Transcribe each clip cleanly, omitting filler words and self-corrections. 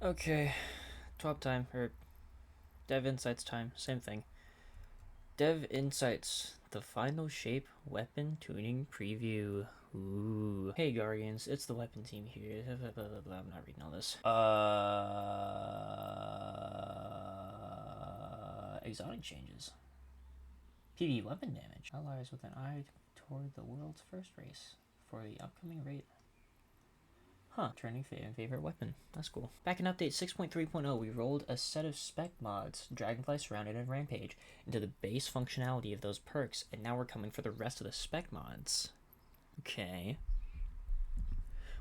Okay, twab time, or Dev Insights time, same thing. Dev Insights, the final shape weapon tuning preview. Ooh. Hey Guardians, it's the weapon team here. Blah, blah, blah, blah. I'm not reading all this. Exotic changes. PvE weapon damage. Allies with an eye toward the world's first race for the upcoming raid. Huh, turning favorite weapon. That's cool. Back in update 6.3.0, we rolled a set of spec mods, Dragonfly Surrounded and Rampage, into the base functionality of those perks, and now we're coming for the rest of the spec mods. Okay.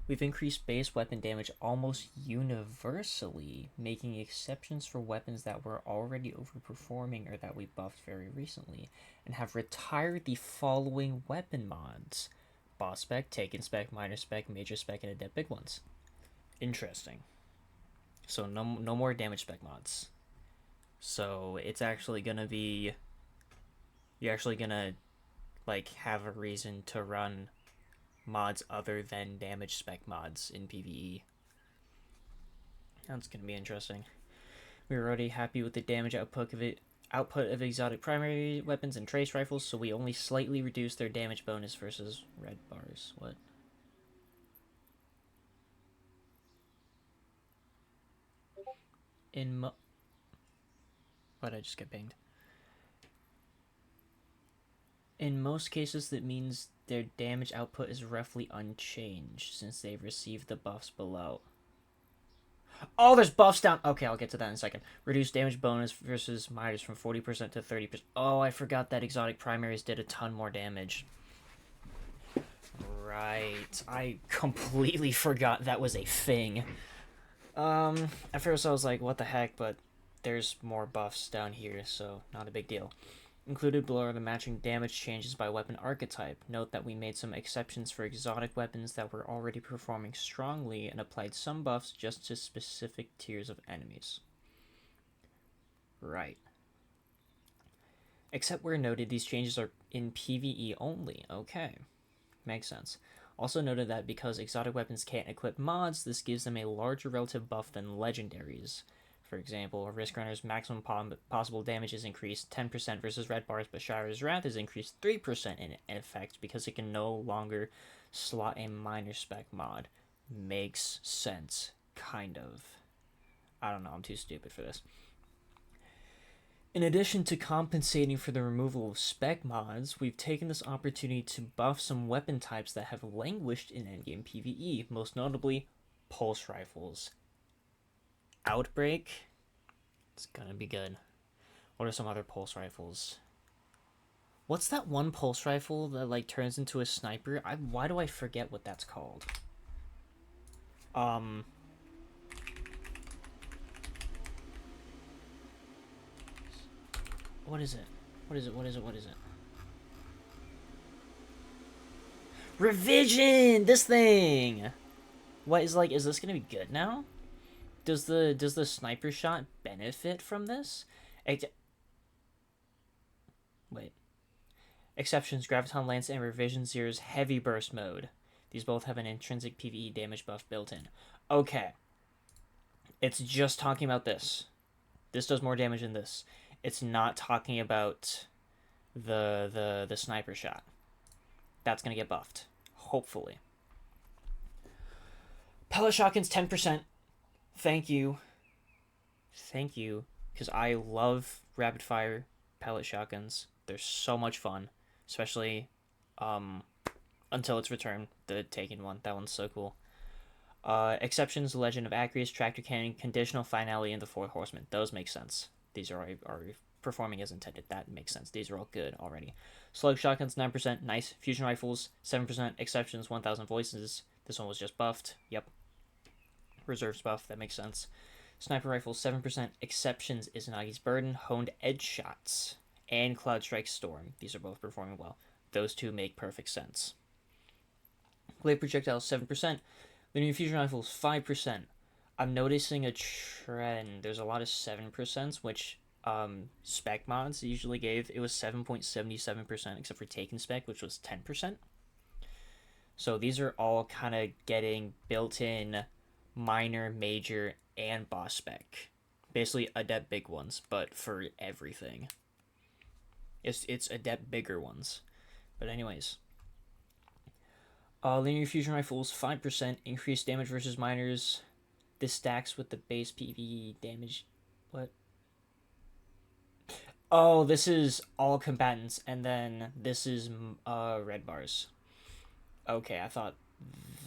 We've increased base weapon damage almost universally, making exceptions for weapons that were already overperforming or that we buffed very recently, and have retired the following weapon mods: Boss Spec, Taken Spec, Minor Spec, Major Spec, and Adept Big Ones. Interesting. So no more damage spec mods. So it's actually gonna be, you're actually gonna like have a reason to run mods other than damage spec mods in PvE. That's gonna be interesting. We were already happy with the damage output of exotic primary weapons and trace rifles, so we only slightly reduced their damage bonus versus red bars. What? Why'd I just get pinged? In most cases, that means their damage output is roughly unchanged since they've received the buffs below. Oh, there's buffs down. Okay, I'll get to that in a second. Reduced damage bonus versus Midas from 40% to 30%. Oh, I forgot that exotic primaries did a ton more damage. Right. I completely forgot that was a thing. At first I was like, what the heck, but there's more buffs down here, so not a big deal. Included below are the matching damage changes by weapon archetype. Note that we made some exceptions for exotic weapons that were already performing strongly and applied some buffs just to specific tiers of enemies. Right. Except where noted, these changes are in PvE only. Okay. Makes sense. Also noted that because exotic weapons can't equip mods, this gives them a larger relative buff than legendaries. For example, Risk Runner's maximum possible damage is increased 10% versus Red Bars, but Shira's Wrath is increased 3% in effect because it can no longer slot a minor spec mod. Makes sense. Kind of. I don't know, I'm too stupid for this. In addition to compensating for the removal of spec mods, we've taken this opportunity to buff some weapon types that have languished in endgame PvE, most notably pulse rifles. Outbreak, it's gonna be good. What are some other pulse rifles? What's that one pulse rifle that like turns into a sniper? Why do I forget what that's called? What is it? What is it? What is it? What is it? Revision! This thing! What is like, is this gonna be good now? Does the sniper shot benefit from this? Wait. Exceptions: Graviton Lance and Revision Zero's Heavy Burst mode. These both have an intrinsic PvE damage buff built in. Okay. It's just talking about this. This does more damage than this. It's not talking about the sniper shot. That's gonna get buffed. Hopefully. Pellet shotguns 10%. Thank you. Thank you. Because I love rapid fire pellet shotguns. They're so much fun. Especially until its return. The Taken one. That one's so cool. Exceptions: Legend of Acreus, Tractor Cannon, Conditional Finality, and the Fourth Horseman. Those make sense. These are performing as intended. That makes sense. These are all good already. Slug shotguns 9%. Nice. Fusion rifles 7%. Exceptions: 1000 Voices. This one was just buffed. Yep. Reserves buff. That makes sense. Sniper rifles 7%. Exceptions: Izanagi's Burden, Honed Edge Shots, and Cloud Strike Storm. These are both performing well. Those two make perfect sense. Blade projectiles 7%. The new fusion rifles 5%. I'm noticing a trend. There's a lot of 7%, which spec mods usually gave. It was 7.77%, except for Taken Spec, which was 10%. So these are all kind of getting built in minor, major, and boss spec. Basically, adept big ones, but for everything. It's adept bigger ones. But anyways. Linear fusion rifles, 5% increased damage versus minors. This stacks with the base PvE damage. What? Oh, this is all combatants, and then this is red bars. Okay, I thought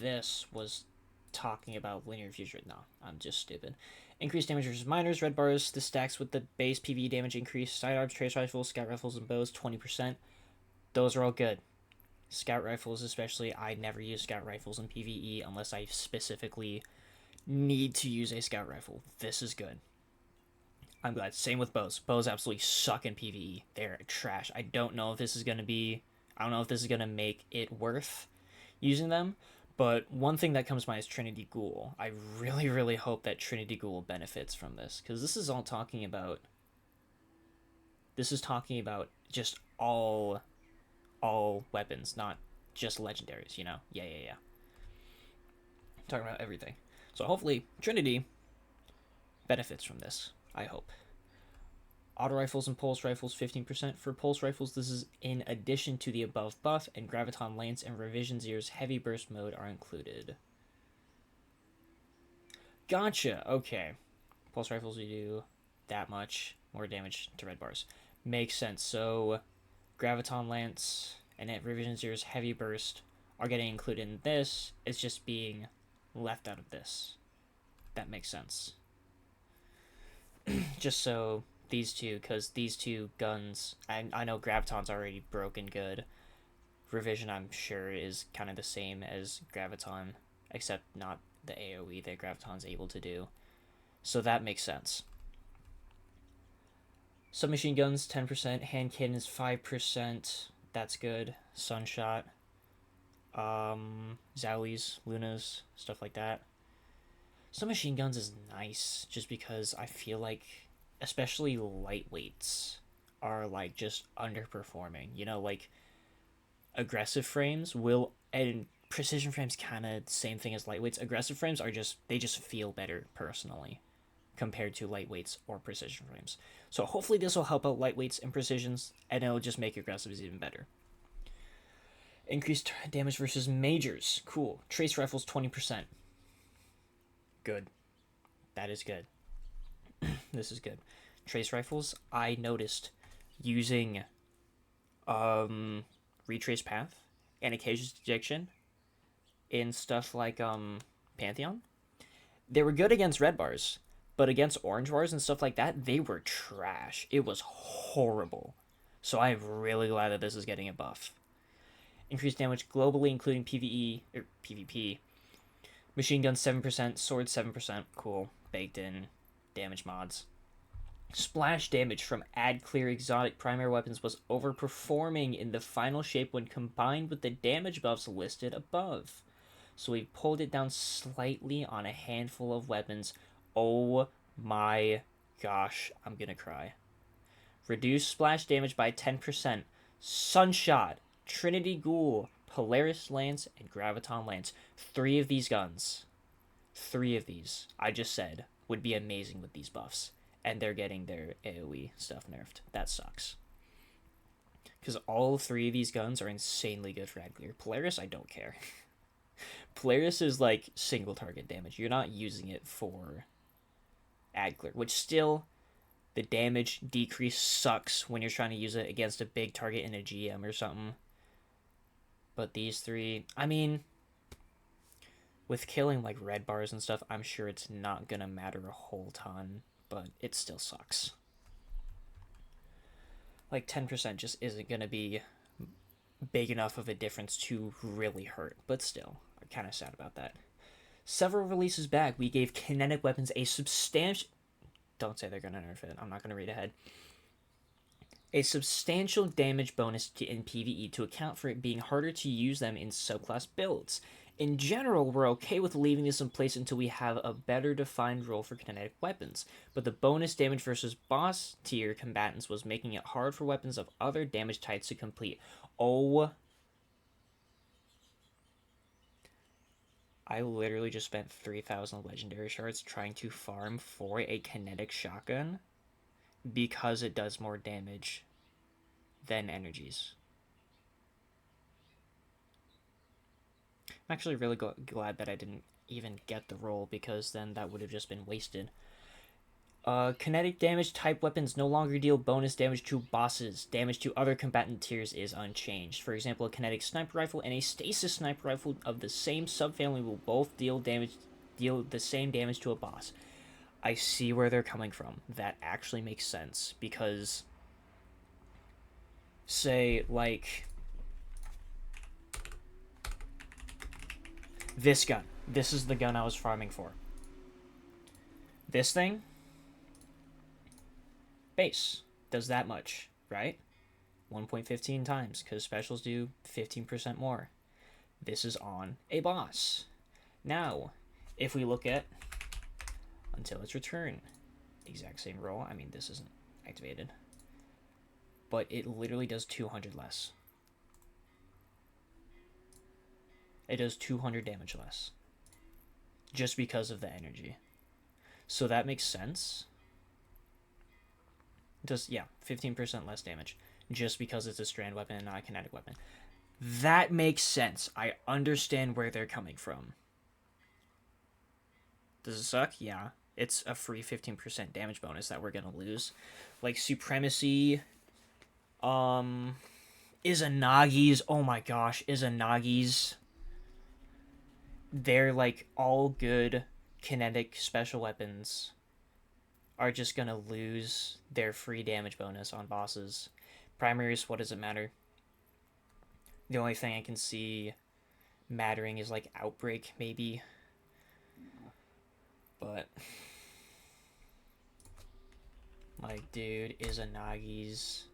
this was talking about linear fusion. No, I'm just stupid. Increased damage versus minors, red bars. This stacks with the base PvE damage increase. Sidearms, trace rifles, scout rifles, and bows, 20%. Those are all good. Scout rifles, especially. I never use scout rifles in PvE unless I specifically need to use a scout rifle. This is good. I'm glad. Same with bows. Bows absolutely suck in PvE. They're trash. I don't know if this is going to be... I don't know if this is going to make it worth using them. But one thing that comes to mind is Trinity Ghoul. I really, really hope that Trinity Ghoul benefits from this. Because this is all talking about... This is talking about just all weapons, not just legendaries, you know? Yeah. Talking about everything. So hopefully Trinity benefits from this. I hope. Auto rifles and pulse rifles, 15%. For pulse rifles, this is in addition to the above buff, and Graviton Lance and Revision Zero's heavy burst mode are included. Gotcha, okay. Pulse rifles, we do that much more damage to red bars. Makes sense. So, Graviton Lance and Revision Zero's heavy burst are getting included in this. It's just being left out of this. That makes sense. Just so these two, because these two guns, I know Graviton's already broken good. Revision, I'm sure, is kind of the same as Graviton, except not the AoE that Graviton's able to do. So that makes sense. Submachine guns, 10%. Hand cannons, 5%. That's good. Sunshot. Zowlies, Lunas, stuff like that. Submachine guns is nice, just because I feel like, especially lightweights, are, like, just underperforming. You know, like, aggressive frames will, and precision frames kind of the same thing as lightweights. Aggressive frames are just, they just feel better, personally, compared to lightweights or precision frames. So hopefully this will help out lightweights and precisions, and it'll just make aggressives even better. Increased damage versus majors. Cool. Trace rifles, 20%. Good. That is good. This is good. Trace rifles, I noticed using retrace path and occasional detection in stuff like Pantheon. They were good against red bars, but against orange bars and stuff like that, they were trash. It was horrible. So I'm really glad that this is getting a buff. Increased damage globally, including PvE or PvP. Machine guns 7%, swords 7%. Cool. Baked in damage mods. Splash damage from add clear exotic primary weapons was overperforming in the final shape when combined with the damage buffs listed above. So we pulled it down slightly on a handful of weapons. Oh my gosh, I'm gonna cry. Reduce splash damage by 10%. Sunshot, Trinity Ghoul, Polaris Lance, and Graviton Lance. 3 of these guns, 3 of these, I just said, would be amazing with these buffs. And they're getting their AoE stuff nerfed. That sucks. Because all 3 of these guns are insanely good for ad clear. Polaris, I don't care. Polaris is like single target damage. You're not using it for ad clear, which still, the damage decrease sucks when you're trying to use it against a big target in a GM or something. But these 3, I mean, with killing like red bars and stuff, I'm sure it's not gonna matter a whole ton, but it still sucks. Like 10% just isn't gonna be big enough of a difference to really hurt, but still, I'm kind of sad about that. Several releases back, we gave kinetic weapons a substantial... Don't say they're gonna nerf it, I'm not gonna read ahead. A substantial damage bonus in PvE to account for it being harder to use them in subclass builds. In general, we're okay with leaving this in place until we have a better defined role for kinetic weapons, but the bonus damage versus boss tier combatants was making it hard for weapons of other damage types to complete. Oh, I literally just spent 3,000 legendary shards trying to farm for a kinetic shotgun because it does more damage than energies. I'm actually really glad that I didn't even get the roll, because then that would have just been wasted. Kinetic damage type weapons no longer deal bonus damage to bosses. Damage to other combatant tiers is unchanged. For example, a kinetic sniper rifle and a stasis sniper rifle of the same subfamily will both deal the same damage to a boss. I see where they're coming from. That actually makes sense, because say like this gun. This is the gun I was farming for. This thing, base, does that much, right? 1.15 times, because specials do 15% more. This is on a boss. Now, if we look at until its return, exact same roll. I mean, this isn't activated, but it literally does 200 less. It does 200 damage less, just because of the energy. So that makes sense. It does, yeah, 15% less damage, just because it's a strand weapon and not a kinetic weapon. That makes sense. I understand where they're coming from. Does it suck? Yeah. It's a free 15% damage bonus that we're gonna lose. Like, Supremacy, Izanagi's, oh my gosh, Izanagi's. They're, like, all good kinetic special weapons are just gonna lose their free damage bonus on bosses. Primaries, what does it matter? The only thing I can see mattering is, like, Outbreak, maybe. But, like, dude, Izanagi's,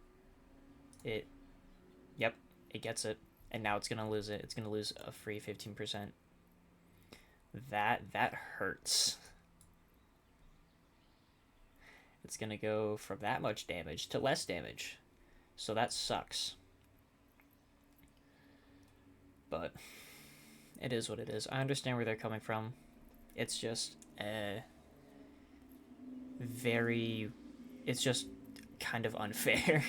yep, it gets it. And now it's gonna lose it. It's gonna lose a free 15%. That hurts. It's gonna go from that much damage to less damage. So that sucks. But it is what it is. I understand where they're coming from. It's just it's just kind of unfair.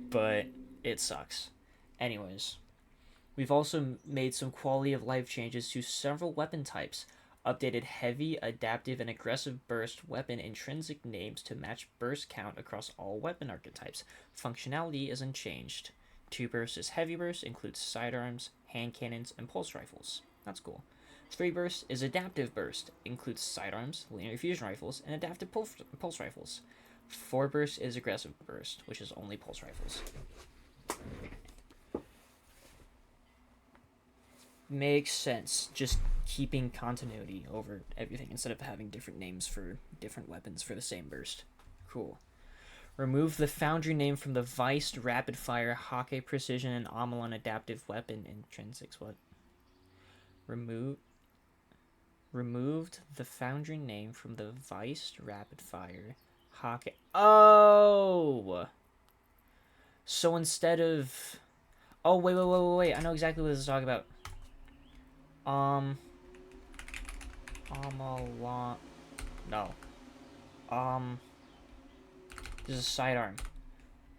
But it sucks. Anyways, we've also made some quality of life changes to several weapon types. Updated heavy, adaptive, and aggressive burst weapon intrinsic names to match burst count across all weapon archetypes. Functionality is unchanged. 2 burst is heavy burst, includes sidearms, hand cannons, and pulse rifles. That's cool. 3 burst is adaptive burst, includes sidearms, linear fusion rifles, and adaptive pulse rifles. 4 burst is aggressive burst, which is only pulse rifles. Makes sense. Just keeping continuity over everything instead of having different names for different weapons for the same burst. Cool. Remove the Foundry name from the Viced Rapid Fire, Hake Precision, and Amalon Adaptive Weapon intrinsics. What? Removed the Foundry name from the Viced Rapid Fire, Hake. Oh! So instead of. Oh, wait. I know exactly what this is talking about. Amalon. No. There's a sidearm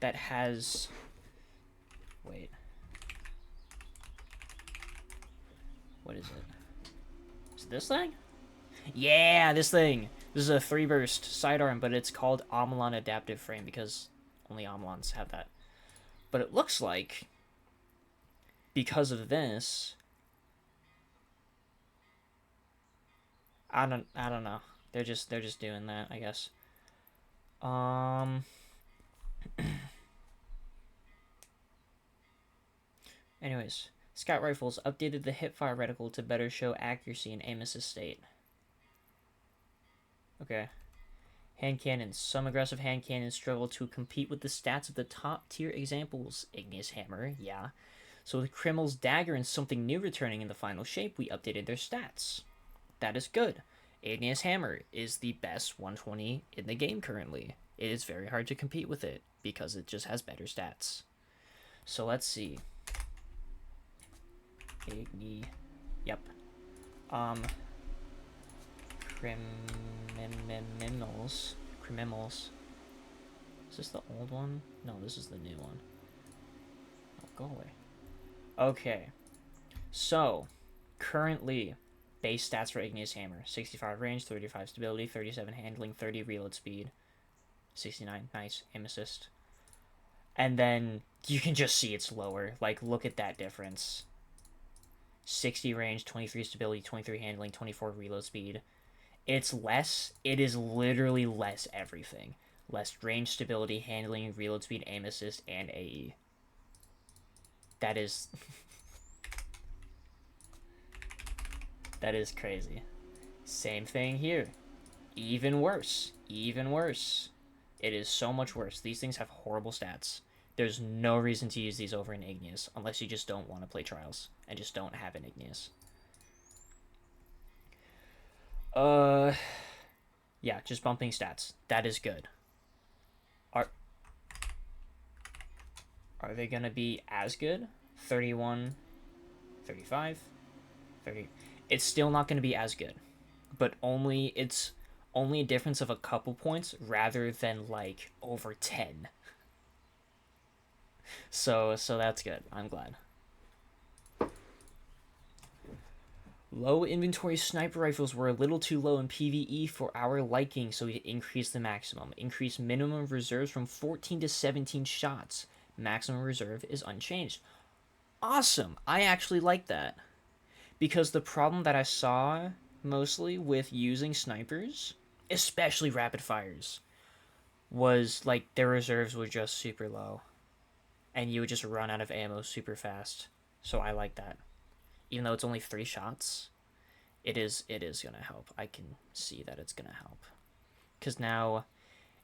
that has. Wait. What is it? Is it this thing? Yeah, this thing. This is a 3 burst sidearm, but it's called Amalon Adaptive Frame because only Amalons have that. But it looks like because of this, I don't know. They're just doing that, I guess. Anyways, Scout Rifles updated the hipfire reticle to better show accuracy in aim assist state. Okay. Hand cannons. Some aggressive hand cannons struggle to compete with the stats of the top tier examples. Igneous Hammer, yeah. So with Krimel's Dagger and something new returning in the final shape, we updated their stats. That is good. Igneous Hammer is the best 120 in the game currently. It is very hard to compete with it because it just has better stats. So let's see. Yep. Um, Crimimals. Crimimals. Is this the old one? No, this is the new one. Oh, go away. Okay. So, currently, base stats for Igneous Hammer. 65 range, 35 stability, 37 handling, 30 reload speed. 69, nice, aim assist. And then, you can just see it's lower. Like, look at that difference. 60 range, 23 stability, 23 handling, 24 reload speed. It's less. It is literally less everything. Less range, stability, handling, reload speed, aim assist, and AE. That is... that is crazy. Same thing here. Even worse. Even worse. It is so much worse. These things have horrible stats. There's no reason to use these over an Igneous, unless you just don't want to play Trials, and just don't have an Igneous. Yeah, just bumping stats. That is good. Are they going to be as good? 31, 35, 30. It's still not going to be as good. But it's only a difference of a couple points rather than like over 10. So that's good. I'm glad. Low inventory sniper rifles were a little too low in PvE for our liking, so we increased the maximum. Increased minimum reserves from 14 to 17 shots. Maximum reserve is unchanged. Awesome! I actually like that. Because the problem that I saw mostly with using snipers, especially rapid fires, was like their reserves were just super low. And you would just run out of ammo super fast. So I like that. Even though it's only 3 shots, it is gonna help. I can see that it's gonna help. Because now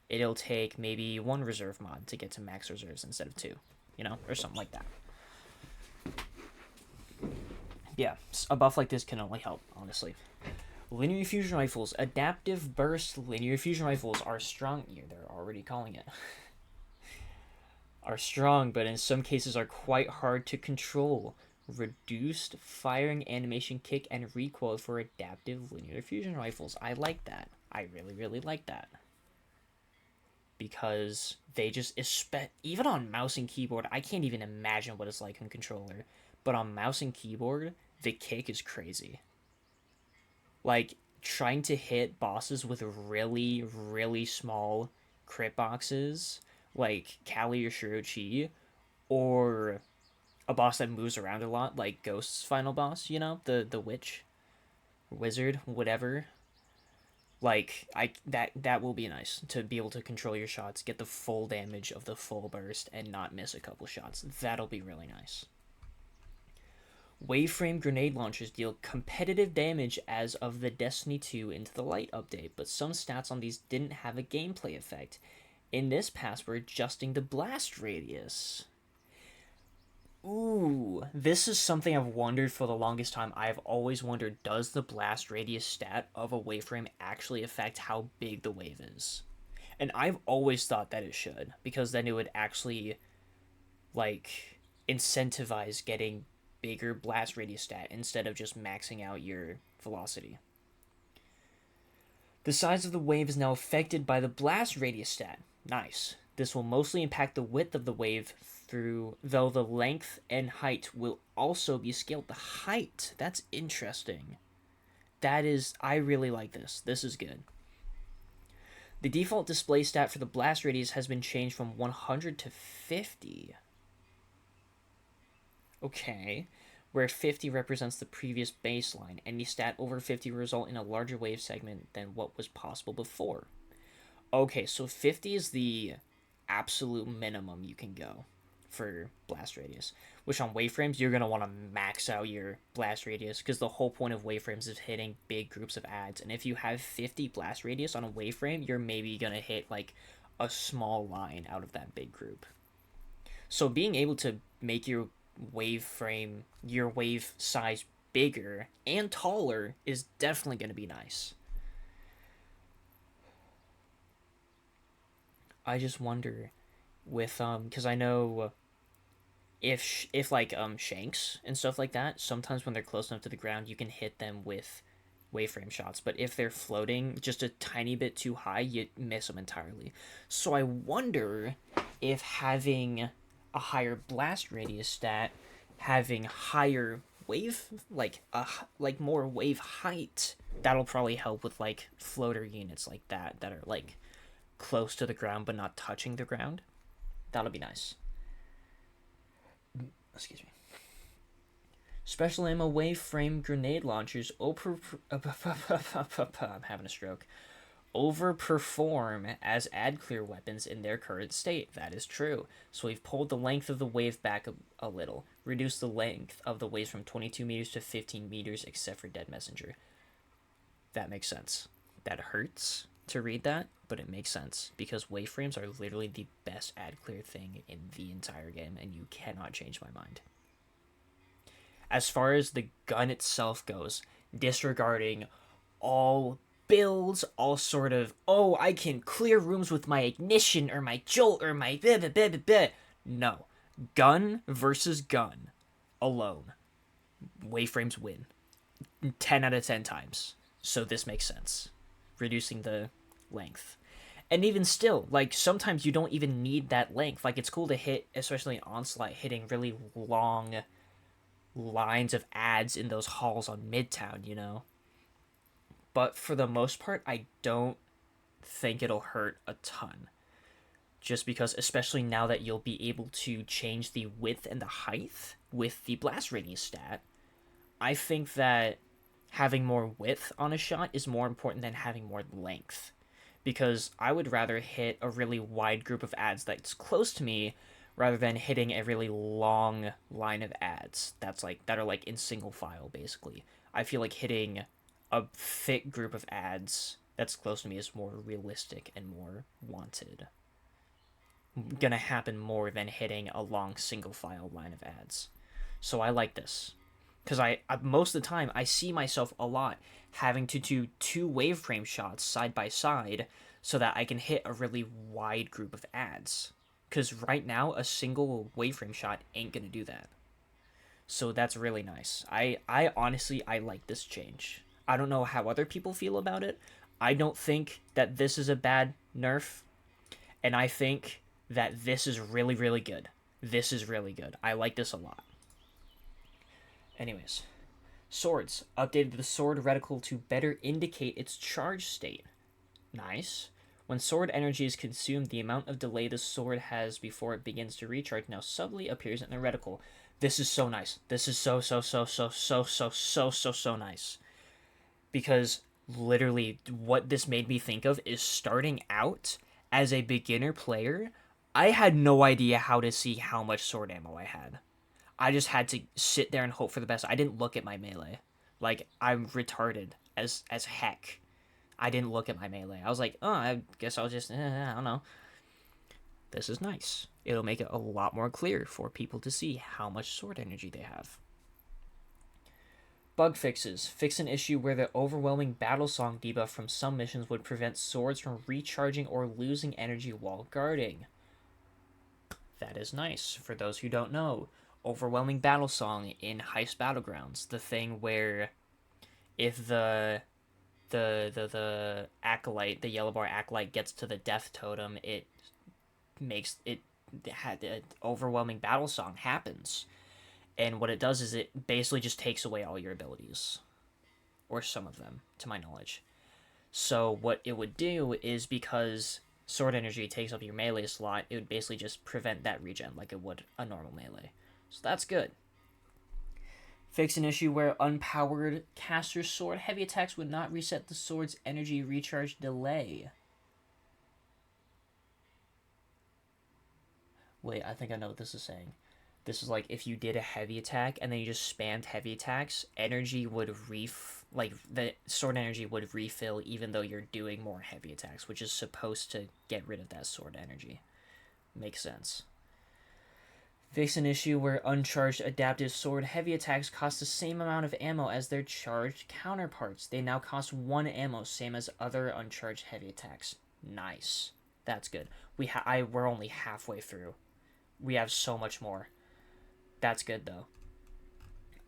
it'll take maybe 1 reserve mod to get to max reserves instead of 2. You know? Or something like that. Yeah, a buff like this can only help, honestly. Linear fusion rifles. Adaptive burst linear fusion rifles are strong. Yeah, they're already calling it. Are strong, but in some cases are quite hard to control. Reduced firing animation kick and recoil for adaptive linear fusion rifles. I like that. I really, really like that. Because they just, even on mouse and keyboard, I can't even imagine what it's like on controller. But on mouse and keyboard, the kick is crazy. Like, trying to hit bosses with really, really small crit boxes, like Kali or Shirochi, or a boss that moves around a lot, like Ghost's final boss, you know, the witch, wizard, whatever. Like that will be nice to be able to control your shots, get the full damage of the full burst, and not miss a couple shots. That'll be really nice. Waveframe grenade launchers deal competitive damage as of the Destiny 2 Into the Light update, but some stats on these didn't have a gameplay effect. In this pass, we're adjusting the blast radius. Ooh, this is something I've wondered for the longest time. I've always wondered, does the blast radius stat of a waveframe actually affect how big the wave is? And I've always thought that it should, because then it would actually, like, incentivize getting bigger blast radius stat instead of just maxing out your velocity. The size of the wave is now affected by the blast radius stat. Nice. This will mostly impact the width of the wave though the length and height will also be scaled. The height, that's interesting. I really like this. This is good. The default display stat for the blast radius has been changed from 100 to 50. Okay. Where 50 represents the previous baseline. Any stat over 50 result in a larger wave segment than what was possible before. Okay, so 50 is the absolute minimum you can go for blast radius, which on waveframes you're going to want to max out your blast radius because the whole point of waveframes is hitting big groups of ads, and if you have 50 blast radius on a waveframe, you're maybe going to hit like a small line out of that big group. So being able to make your waveframe, your wave size bigger and taller is definitely going to be nice. I just wonder with because I know if like shanks and stuff like that, sometimes when they're close enough to the ground, you can hit them with waveframe shots. But if they're floating just a tiny bit too high, you miss them entirely. So I wonder if having a higher blast radius stat, having higher wave like more wave height, that'll probably help with like floater units like that are like close to the ground but not touching the ground. That'll be nice. Excuse me. Special ammo wave frame grenade launchers I'm having a stroke. Overperform as ad clear weapons in their current state. That is true. So we've pulled the length of the wave back a little, reduced the length of the waves from 22 meters to 15 meters, except for Dead Messenger. That makes sense. That hurts to read that, but it makes sense because waveframes are literally the best ad clear thing in the entire game, and you cannot change my mind. As far as the gun itself goes, disregarding all builds, all sort of, oh, I can clear rooms with my ignition or my jolt or my blah, blah, blah, blah, blah. No. Gun versus gun alone. Waveframes win. 10 out of 10 times. So this makes sense. Reducing the length. And even still, like, sometimes you don't even need that length. Like, it's cool to hit, especially in Onslaught, hitting really long lines of ads in those halls on Midtown, you know? But for the most part, I don't think it'll hurt a ton. Just because, especially now that you'll be able to change the width and the height with the blast radius stat, I think that having more width on a shot is more important than having more length. Because I would rather hit a really wide group of ads that's close to me rather than hitting a really long line of ads that are like in single file, basically. I feel like hitting a thick group of ads that's close to me is more realistic and more wanted. Gonna happen more than hitting a long single file line of ads. So I like this. Because I most of the time, I see myself a lot having to do 2 waveframe shots side by side so that I can hit a really wide group of ads. Because right now, a single waveframe shot ain't gonna do that. So that's really nice. I honestly, I like this change. I don't know how other people feel about it. I don't think that this is a bad nerf. And I think that this is really, really good. This is really good. I like this a lot. Anyways. Swords. Updated the sword reticle to better indicate its charge state. Nice. When sword energy is consumed, the amount of delay the sword has before it begins to recharge now subtly appears in the reticle. This is so nice. This is so nice. Because literally what this made me think of is starting out as a beginner player, I had no idea how to see how much sword ammo I had. I just had to sit there and hope for the best. I didn't look at my melee. Like, I'm retarded as heck. I didn't look at my melee. I was like, oh, I guess I'll just, I don't know. This is nice. It'll make it a lot more clear for people to see how much sword energy they have. Bug fixes. Fix an issue where the overwhelming battle song debuff from some missions would prevent swords from recharging or losing energy while guarding. That is nice. For those who don't know, overwhelming battle song in Heist Battlegrounds, the thing where if the acolyte, the yellow bar acolyte gets to the death totem, it makes it had an overwhelming battle song happens. And what it does is it basically just takes away all your abilities. Or some of them, to my knowledge. So what it would do is, because sword energy takes up your melee slot, it would basically just prevent that regen like it would a normal melee. So that's good. Fix an issue where unpowered caster sword heavy attacks would not reset the sword's energy recharge delay. Wait, I think I know what this is saying. This is like if you did a heavy attack and then you just spammed heavy attacks, energy would the sword energy would refill even though you're doing more heavy attacks, which is supposed to get rid of that sword energy. Makes sense. Fix an issue where uncharged adaptive sword heavy attacks cost the same amount of ammo as their charged counterparts. They now cost 1 ammo, same as other uncharged heavy attacks. Nice. That's good. We're only halfway through. We have so much more. That's good, though.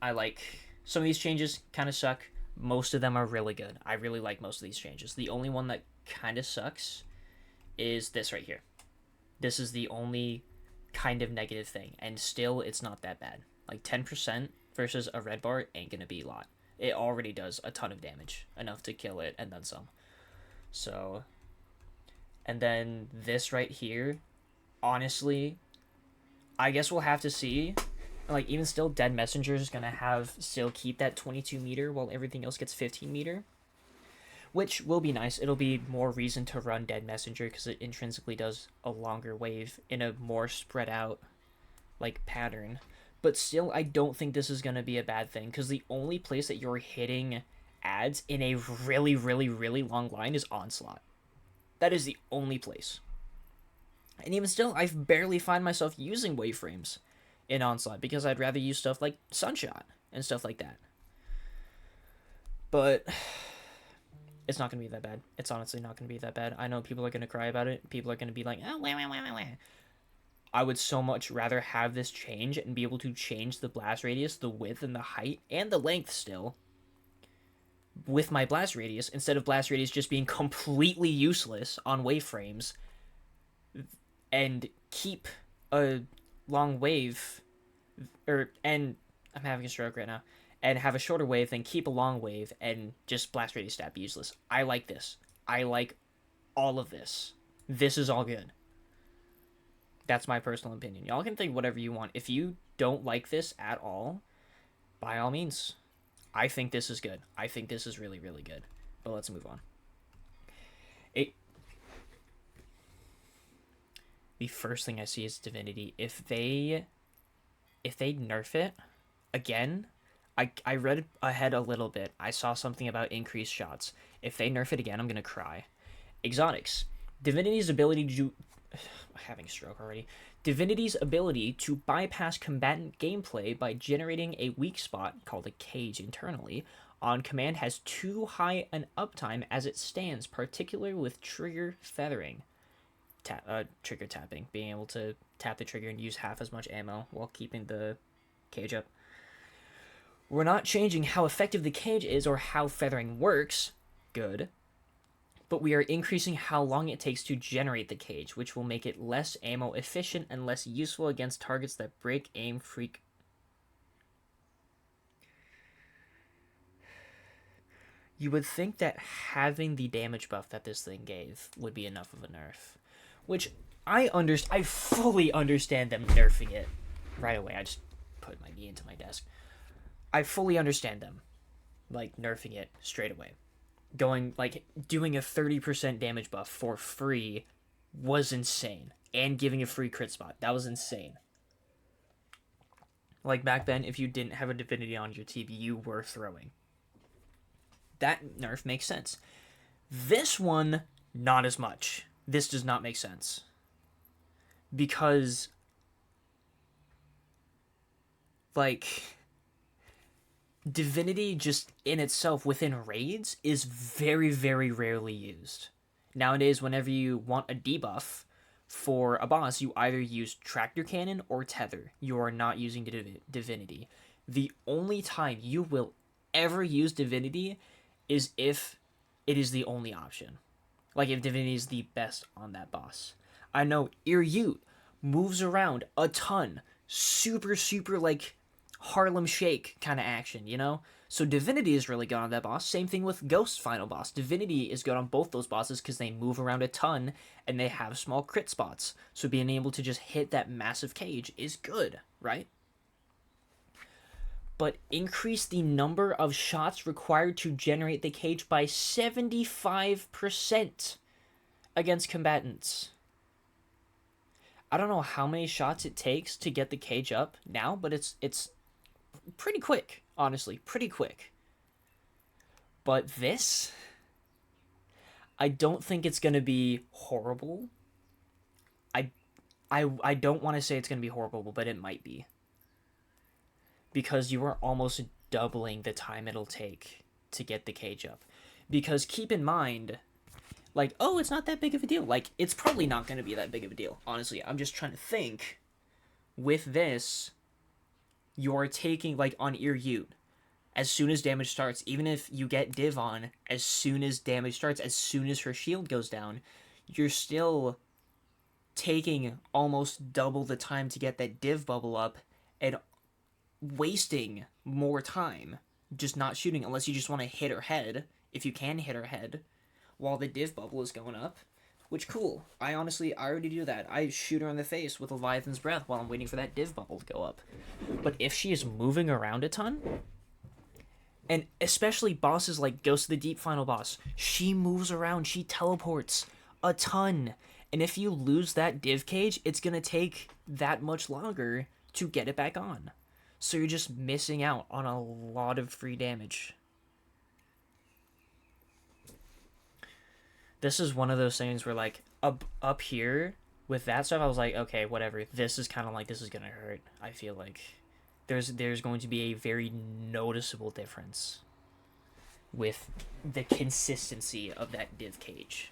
I like... Some of these changes kind of suck. Most of them are really good. I really like most of these changes. The only one that kind of sucks is this right here. This is the only kind of negative thing, and still it's not that bad. Like 10% versus a red bar ain't gonna be a lot. It already does a ton of damage, enough to kill it and then some. So, and then this right here, honestly, I guess we'll have to see. Like, even still, Dead Messenger is gonna still keep that 22 meter while everything else gets 15 meter. Which will be nice. It'll be more reason to run Dead Messenger because it intrinsically does a longer wave in a more spread out, like, pattern. But still, I don't think this is going to be a bad thing because the only place that you're hitting ads in a really, really, really long line is Onslaught. That is the only place. And even still, I barely find myself using wave frames in Onslaught because I'd rather use stuff like Sunshot and stuff like that. But... it's not going to be that bad. It's honestly not going to be that bad. I know people are going to cry about it. People are going to be like, oh, wah. I would so much rather have this change and be able to change the blast radius, the width, and the height, and the length still with my blast radius, instead of blast radius just being completely useless on wave frames, and keep a long wave, and I'm having a stroke right now, and have a shorter wave, then keep a long wave, and just blast radius stat be useless. I like this. I like all of this. This is all good. That's my personal opinion. Y'all can think whatever you want. If you don't like this at all, by all means, I think this is good. I think this is really, really good. But let's move on. The first thing I see is Divinity. If they nerf it again, I read ahead a little bit. I saw something about increased shots. If they nerf it again, I'm gonna cry. Exotics. Divinity's ability to do... I'm having a stroke already. Divinity's ability to bypass combatant gameplay by generating a weak spot, called a cage internally, on command has too high an uptime as it stands, particularly with trigger feathering. Trigger tapping. Being able to tap the trigger and use half as much ammo while keeping the cage up. We're not changing how effective the cage is or how feathering works. Good. But we are increasing how long it takes to generate the cage, which will make it less ammo efficient and less useful against targets that break aim freak. You would think that having the damage buff that this thing gave would be enough of a nerf. Which I fully understand them nerfing it right away. I just put my knee into my desk. I fully understand them, like, nerfing it straight away. Doing a 30% damage buff for free was insane. And giving a free crit spot. That was insane. Like, back then, if you didn't have a Divinity on your team, you were throwing. That nerf makes sense. This one, not as much. This does not make sense. Because, like... Divinity just in itself within raids is very, very rarely used. Nowadays, whenever you want a debuff for a boss, you either use Tractor Cannon or Tether. You are not using Divinity. The only time you will ever use Divinity is if it is the only option. Like if Divinity is the best on that boss. I know Iryut moves around a ton. Super, super, like... Harlem Shake kind of action, you know? So Divinity is really good on that boss. Same thing with Ghost's final boss. Divinity is good on both those bosses because they move around a ton and they have small crit spots. So being able to just hit that massive cage is good, right? But increase the number of shots required to generate the cage by 75% against combatants. I don't know how many shots it takes to get the cage up now, but it's pretty quick, honestly, pretty quick. But this, I don't think it's going to be horrible. I don't want to say it's going to be horrible, but it might be. Because you are almost doubling the time it'll take to get the cage up. Because keep in mind, like, oh, it's not that big of a deal. Like, it's probably not going to be that big of a deal. Honestly, I'm just trying to think with this... you are taking, like, on Ear Ute, as soon as damage starts, even if you get Div on, as soon as damage starts, as soon as her shield goes down, you're still taking almost double the time to get that Div bubble up, and wasting more time just not shooting, unless you just want to hit her head, if you can hit her head, while the Div bubble is going up. Which, cool. I already do that. I shoot her in the face with Leviathan's Breath while I'm waiting for that Div bubble to go up. But if she is moving around a ton, and especially bosses like Ghost of the Deep final boss, she moves around, she teleports a ton. And if you lose that Div cage, it's going to take that much longer to get it back on. So you're just missing out on a lot of free damage. This is one of those things where, like, up here with that stuff, I was like, okay, whatever. This is kind of like, this is gonna hurt. I feel like there's going to be a very noticeable difference with the consistency of that Div cage.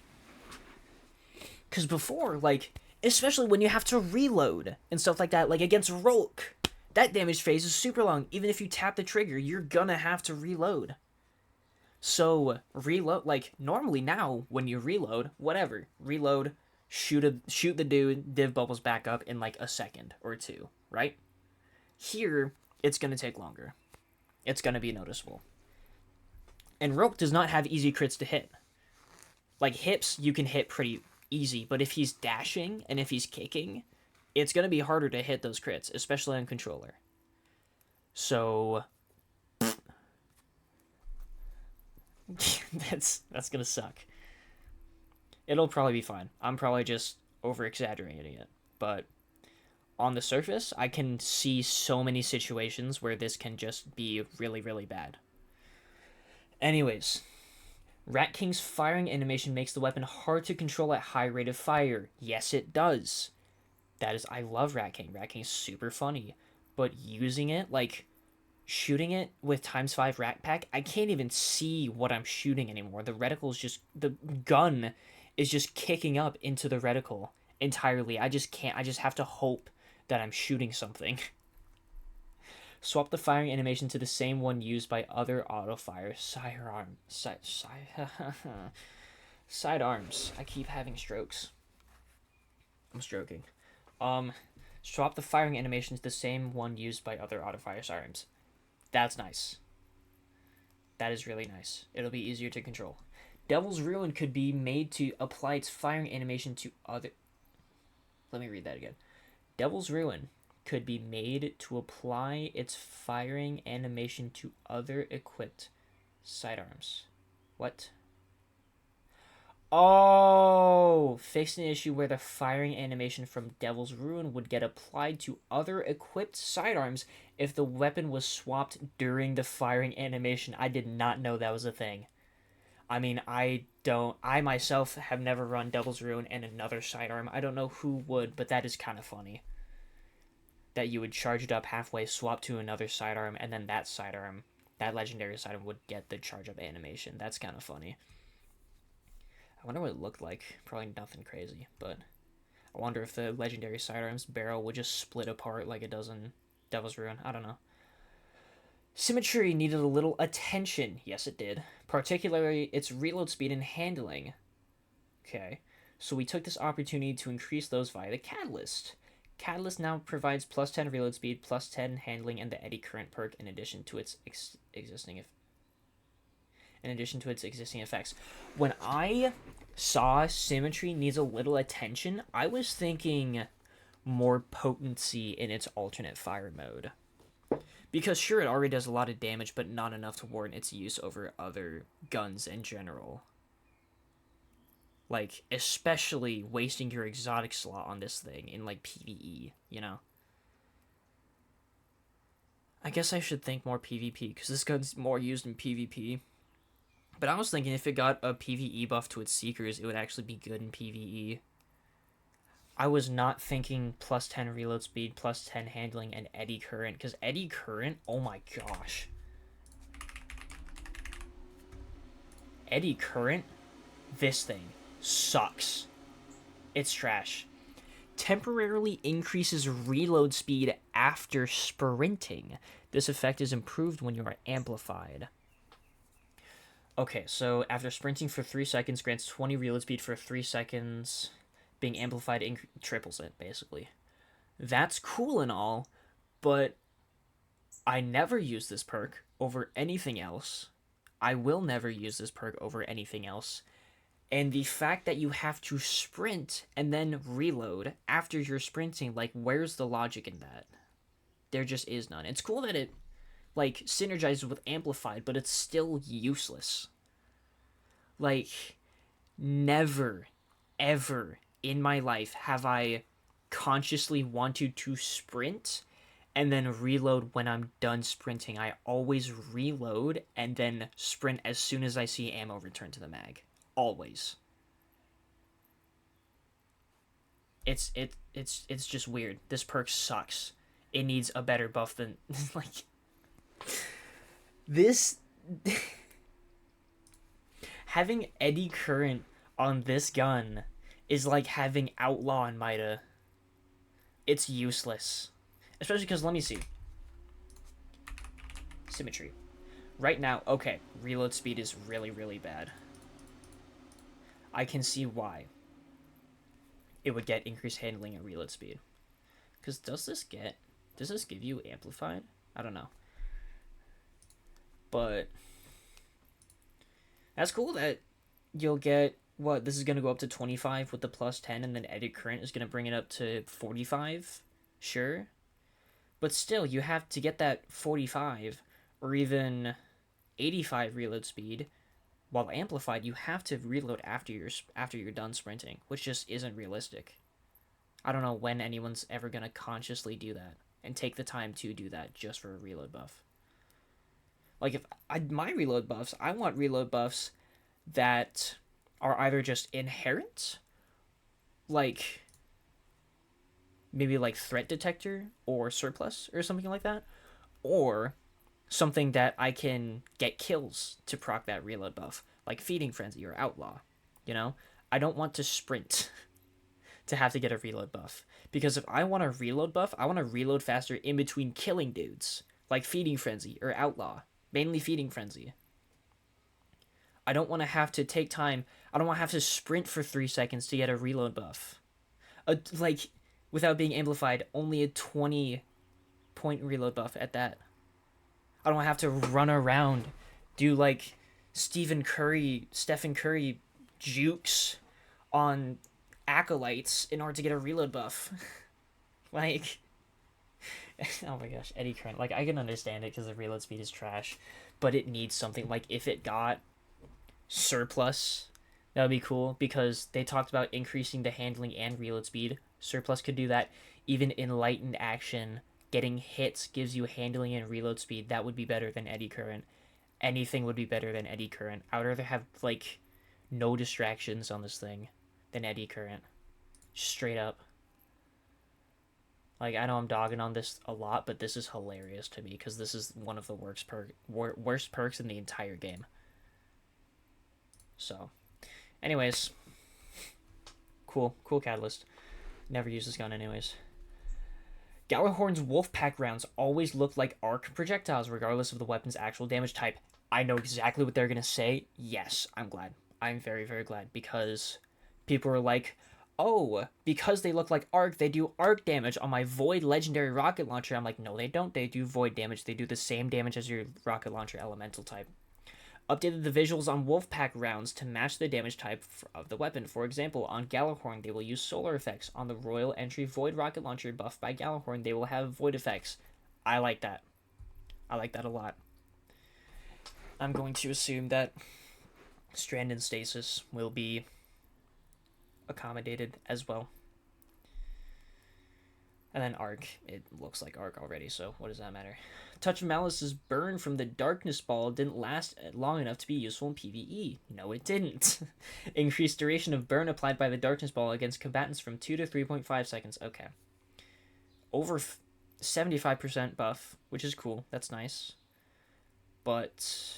Because before, like, especially when you have to reload and stuff like that, like against Rolk, that damage phase is super long. Even if you tap the trigger, you're gonna have to reload. So, reload, like, normally now, when you reload, whatever, reload, shoot the dude, Div bubbles back up in, like, a second or two, right? Here, it's gonna take longer. It's gonna be noticeable. And Roke does not have easy crits to hit. Like, hips, you can hit pretty easy, but if he's dashing, and if he's kicking, it's gonna be harder to hit those crits, especially on controller. So... that's gonna suck. It'll probably be fine. I'm probably just over-exaggerating it. But on the surface, I can see so many situations where this can just be really, really bad. Anyways, Rat King's firing animation makes the weapon hard to control at high rate of fire. Yes, it does. I love Rat King. Rat King's super funny. But using it, like... shooting it with ×5 Rat Pack, I can't even see what I'm shooting anymore. The reticle is just... the gun is just kicking up into the reticle entirely. I just can't... I just have to hope that I'm shooting something. Swap the firing animation to the same one used by other auto-fire sidearms. I keep having strokes. I'm stroking. Swap the firing animation to the same one used by other auto-fire sidearms. That's nice. That is really nice. It'll be easier to control. Devil's Ruin could be made to apply its firing animation to other... Let me read that again. Devil's Ruin could be made to apply its firing animation to other equipped sidearms. What? Oh! Fixed an issue where the firing animation from Devil's Ruin would get applied to other equipped sidearms if the weapon was swapped during the firing animation. I did not know that was a thing. I mean, I myself have never run Devil's Ruin and another sidearm. I don't know who would, but that is kind of funny. That you would charge it up halfway, swap to another sidearm, and then that sidearm, that legendary sidearm, would get the charge up animation. That's kind of funny. I wonder what it looked like. Probably nothing crazy, but I wonder if the legendary sidearm's barrel would just split apart like it does in Devil's Ruin. I don't know. Symmetry needed a little attention. Yes, it did. Particularly its reload speed and handling. Okay. So we took this opportunity to increase those via the Catalyst. Catalyst now provides plus 10 reload speed, plus 10 handling, and the Eddy Current perk in addition to its existing effects. When I saw Symmetry needs a little attention, I was thinking more potency in its alternate fire mode. Because sure, it already does a lot of damage, but not enough to warrant its use over other guns in general. Like, especially wasting your exotic slot on this thing in, like, PvE, you know? I guess I should think more PvP, because this gun's more used in PvP. But I was thinking if it got a PvE buff to its Seekers, it would actually be good in PvE. I was not thinking plus 10 reload speed, plus 10 handling, and Eddy Current, because Eddy Current, oh my gosh. Eddy Current, this thing sucks. It's trash. temporarily increases reload speed after sprinting. This effect is improved when you are amplified. Okay, so after sprinting for 3 seconds, grants 20 reload speed for 3 seconds. Being amplified triples it, basically. That's cool and all, but I never use this perk over anything else. I will never use this perk over anything else. And the fact that you have to sprint and then reload after you're sprinting, like, where's the logic in that? There just is none. It's cool that it, like, synergizes with Amplified, but it's still useless. Like, never, ever in my life have I consciously wanted to sprint and then reload when I'm done sprinting. I always reload and then sprint as soon as I see ammo return to the mag. Always. It's just weird. This perk sucks. It needs a better buff than like this. Having eddy current on this gun is like having outlaw and Mida. It's useless. Especially because, let me see. Symmetry. Right now, okay, reload speed is really, really bad. I can see why it would get increased handling and reload speed. Because does this give you amplified? I don't know. But that's cool that you'll get, what, this is going to go up to 25 with the plus 10, and then edit current is going to bring it up to 45? Sure. But still, you have to get that 45 or even 85 reload speed. While amplified, you have to reload after you're done sprinting, which just isn't realistic. I don't know when anyone's ever going to consciously do that and take the time to do that just for a reload buff. Like, if my reload buffs, I want reload buffs that are either just inherent, like maybe like threat detector or surplus or something like that, or something that I can get kills to proc that reload buff, like feeding frenzy or outlaw. You know, I don't want to sprint to have to get a reload buff, because if I want a reload buff, I want to reload faster in between killing dudes, like feeding frenzy or outlaw, mainly feeding frenzy. I don't want to have to take time. I don't want to have to sprint for 3 seconds to get a reload buff. Like, without being amplified, only a 20-point reload buff at that. I don't have to run around, do like Stephen Curry jukes on acolytes in order to get a reload buff. Like, oh my gosh, eddy current. Like, I can understand it because the reload speed is trash, but it needs something. Like, if it got surplus, that would be cool, because they talked about increasing the handling and reload speed. Surplus could do that. Even enlightened action, getting hits gives you handling and reload speed. That would be better than eddy current. Anything would be better than eddy current. I would rather have, like, no distractions on this thing than eddy current. Straight up. Like, I know I'm dogging on this a lot, but this is hilarious to me, because this is one of the worst perks in the entire game. So, anyways, cool catalyst. Never use this gun anyways. Galahorn's Wolfpack rounds always look like arc projectiles, regardless of the weapon's actual damage type. I know exactly what they're going to say. Yes, I'm glad. I'm very, very glad, because people are like, oh, because they look like arc, they do arc damage on my Void Legendary Rocket Launcher. I'm like, no, they don't. They do Void damage. They do the same damage as your Rocket Launcher Elemental type. Updated the visuals on Wolfpack rounds to match the damage type of the weapon. For example, on Galahorn, they will use solar effects. On the Royal Entry Void Rocket Launcher buffed by Galahorn, they will have void effects. I like that. I like that a lot. I'm going to assume that Strand and Stasis will be accommodated as well. And then Arc, it looks like Arc already, so what does that matter? Touch of Malice's burn from the Darkness Ball didn't last long enough to be useful in PvE. No, it didn't. Increased duration of burn applied by the Darkness Ball against combatants from 2 to 3.5 seconds. Okay. Over 75% buff, which is cool. That's nice. But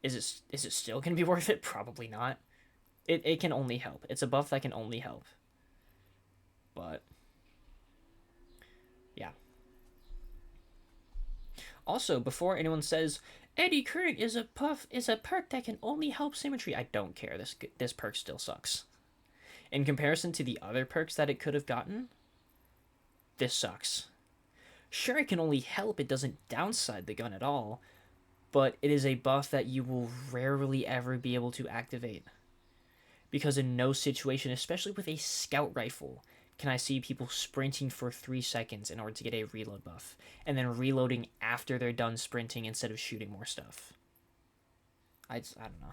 is it still going to be worth it? Probably not. It can only help. It's a buff that can only help. but yeah. Also, before anyone says Eddy Current is a perk that can only help symmetry, I don't care. This perk still sucks. In comparison to the other perks that it could have gotten, this sucks. Sure, it can only help, it doesn't downside the gun at all, but it is a buff that you will rarely ever be able to activate. Because in no situation, especially with a scout rifle, can I see people sprinting for 3 seconds in order to get a reload buff, and then reloading after they're done sprinting instead of shooting more stuff. I don't know.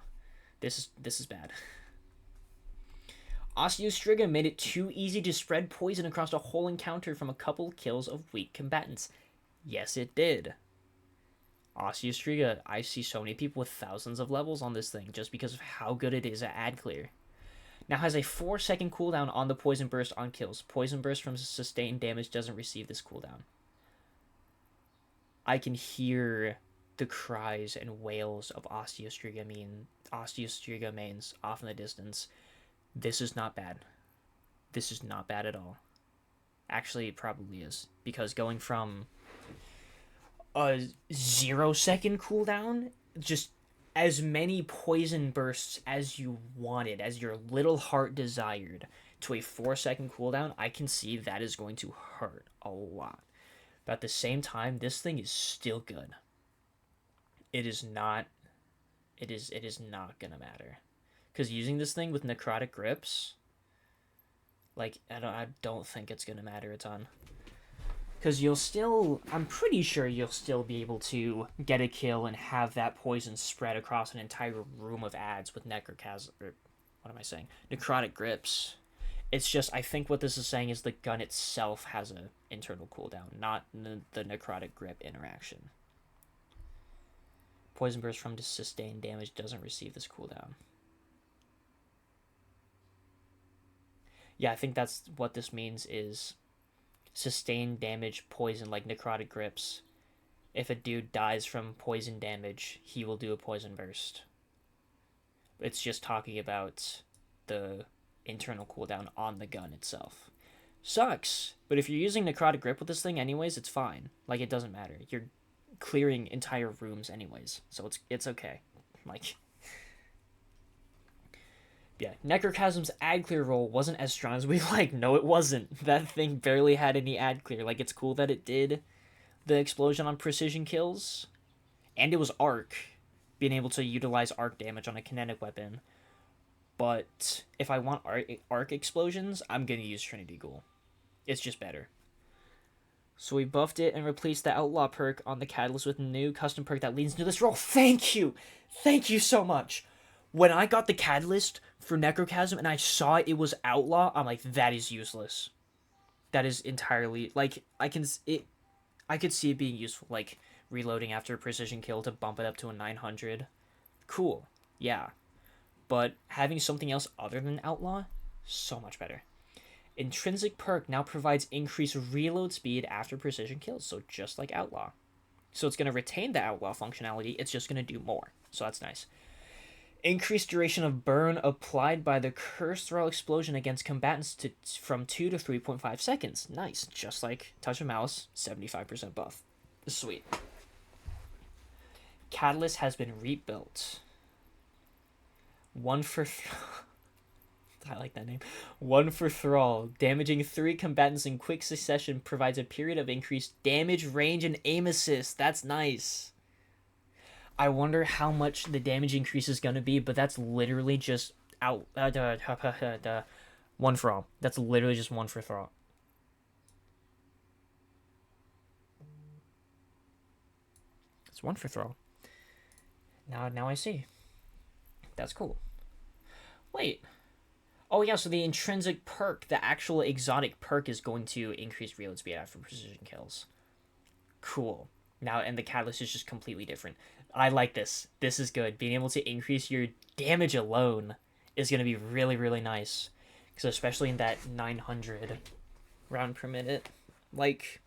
This is bad. Osteostriga made it too easy to spread poison across a whole encounter from a couple kills of weak combatants. Yes, it did. Osteostriga, I see so many people with thousands of levels on this thing just because of how good it is at ad clear. Now has a 4-second cooldown on the poison burst on kills. Poison burst from sustained damage doesn't receive this cooldown. I can hear the cries and wails of Osteostriga mains off in the distance. This is not bad. This is not bad at all. Actually, it probably is. Because going from a 0-second cooldown, just as many poison bursts as you wanted, as your little heart desired, to a 4-second cooldown, I can see that is going to hurt a lot. But at the same time, this thing is still good. It is not gonna matter. Because using this thing with necrotic grips, like, I don't think it's gonna matter a ton. Because I'm pretty sure you'll still be able to get a kill and have that poison spread across an entire room of ads with necrotic grips. It's just, I think what this is saying is the gun itself has an internal cooldown, not the necrotic grip interaction. Poison burst from sustained damage doesn't receive this cooldown. Yeah, I think that's what this means is sustained damage poison, like necrotic grips. If a dude dies from poison damage, he will do a poison burst. It's just talking about the internal cooldown on the gun itself. Sucks, but if you're using necrotic grip with this thing anyways, it's fine. Like, it doesn't matter. You're clearing entire rooms anyways, so it's okay. Like, yeah, Necrochasm's ad clear roll wasn't as strong as we like. No, it wasn't. That thing barely had any ad clear. Like, it's cool that it did the explosion on precision kills, and it was arc, being able to utilize arc damage on a kinetic weapon. But if I want arc explosions, I'm gonna use Trinity Ghoul. It's just better. So we buffed it and replaced the Outlaw perk on the Catalyst with a new custom perk that leads into this roll. Thank you! Thank you so much! When I got the Catalyst for Necrochasm and I saw it was Outlaw, I'm like, that is useless. That is entirely, like, I could see it being useful, like, reloading after a precision kill to bump it up to a 900. Cool, yeah. But having something else other than Outlaw, so much better. Intrinsic perk now provides increased reload speed after precision kills, so just like Outlaw. So it's going to retain the Outlaw functionality, it's just going to do more, so that's nice. Increased duration of burn applied by the Cursed Thrall explosion against combatants from 2 to 3.5 seconds. Nice, just like Touch of Mouse, 75% buff. Sweet. Catalyst has been rebuilt. I like that name. 1 for Thrall. Damaging 3 combatants in quick succession provides a period of increased damage, range, and aim assist. That's nice. I wonder how much the damage increase is going to be, but that's literally just 1 for all. That's literally just 1 for Thrall. It's 1 for Thrall. Now I see. That's cool. Wait. Oh yeah, so the intrinsic perk, the actual exotic perk, is going to increase reload speed after precision kills. Cool. Now, and the Catalyst is just completely different. I like this. This is good. Being able to increase your damage alone is going to be really, really nice. Because especially in that 900 round per minute, like,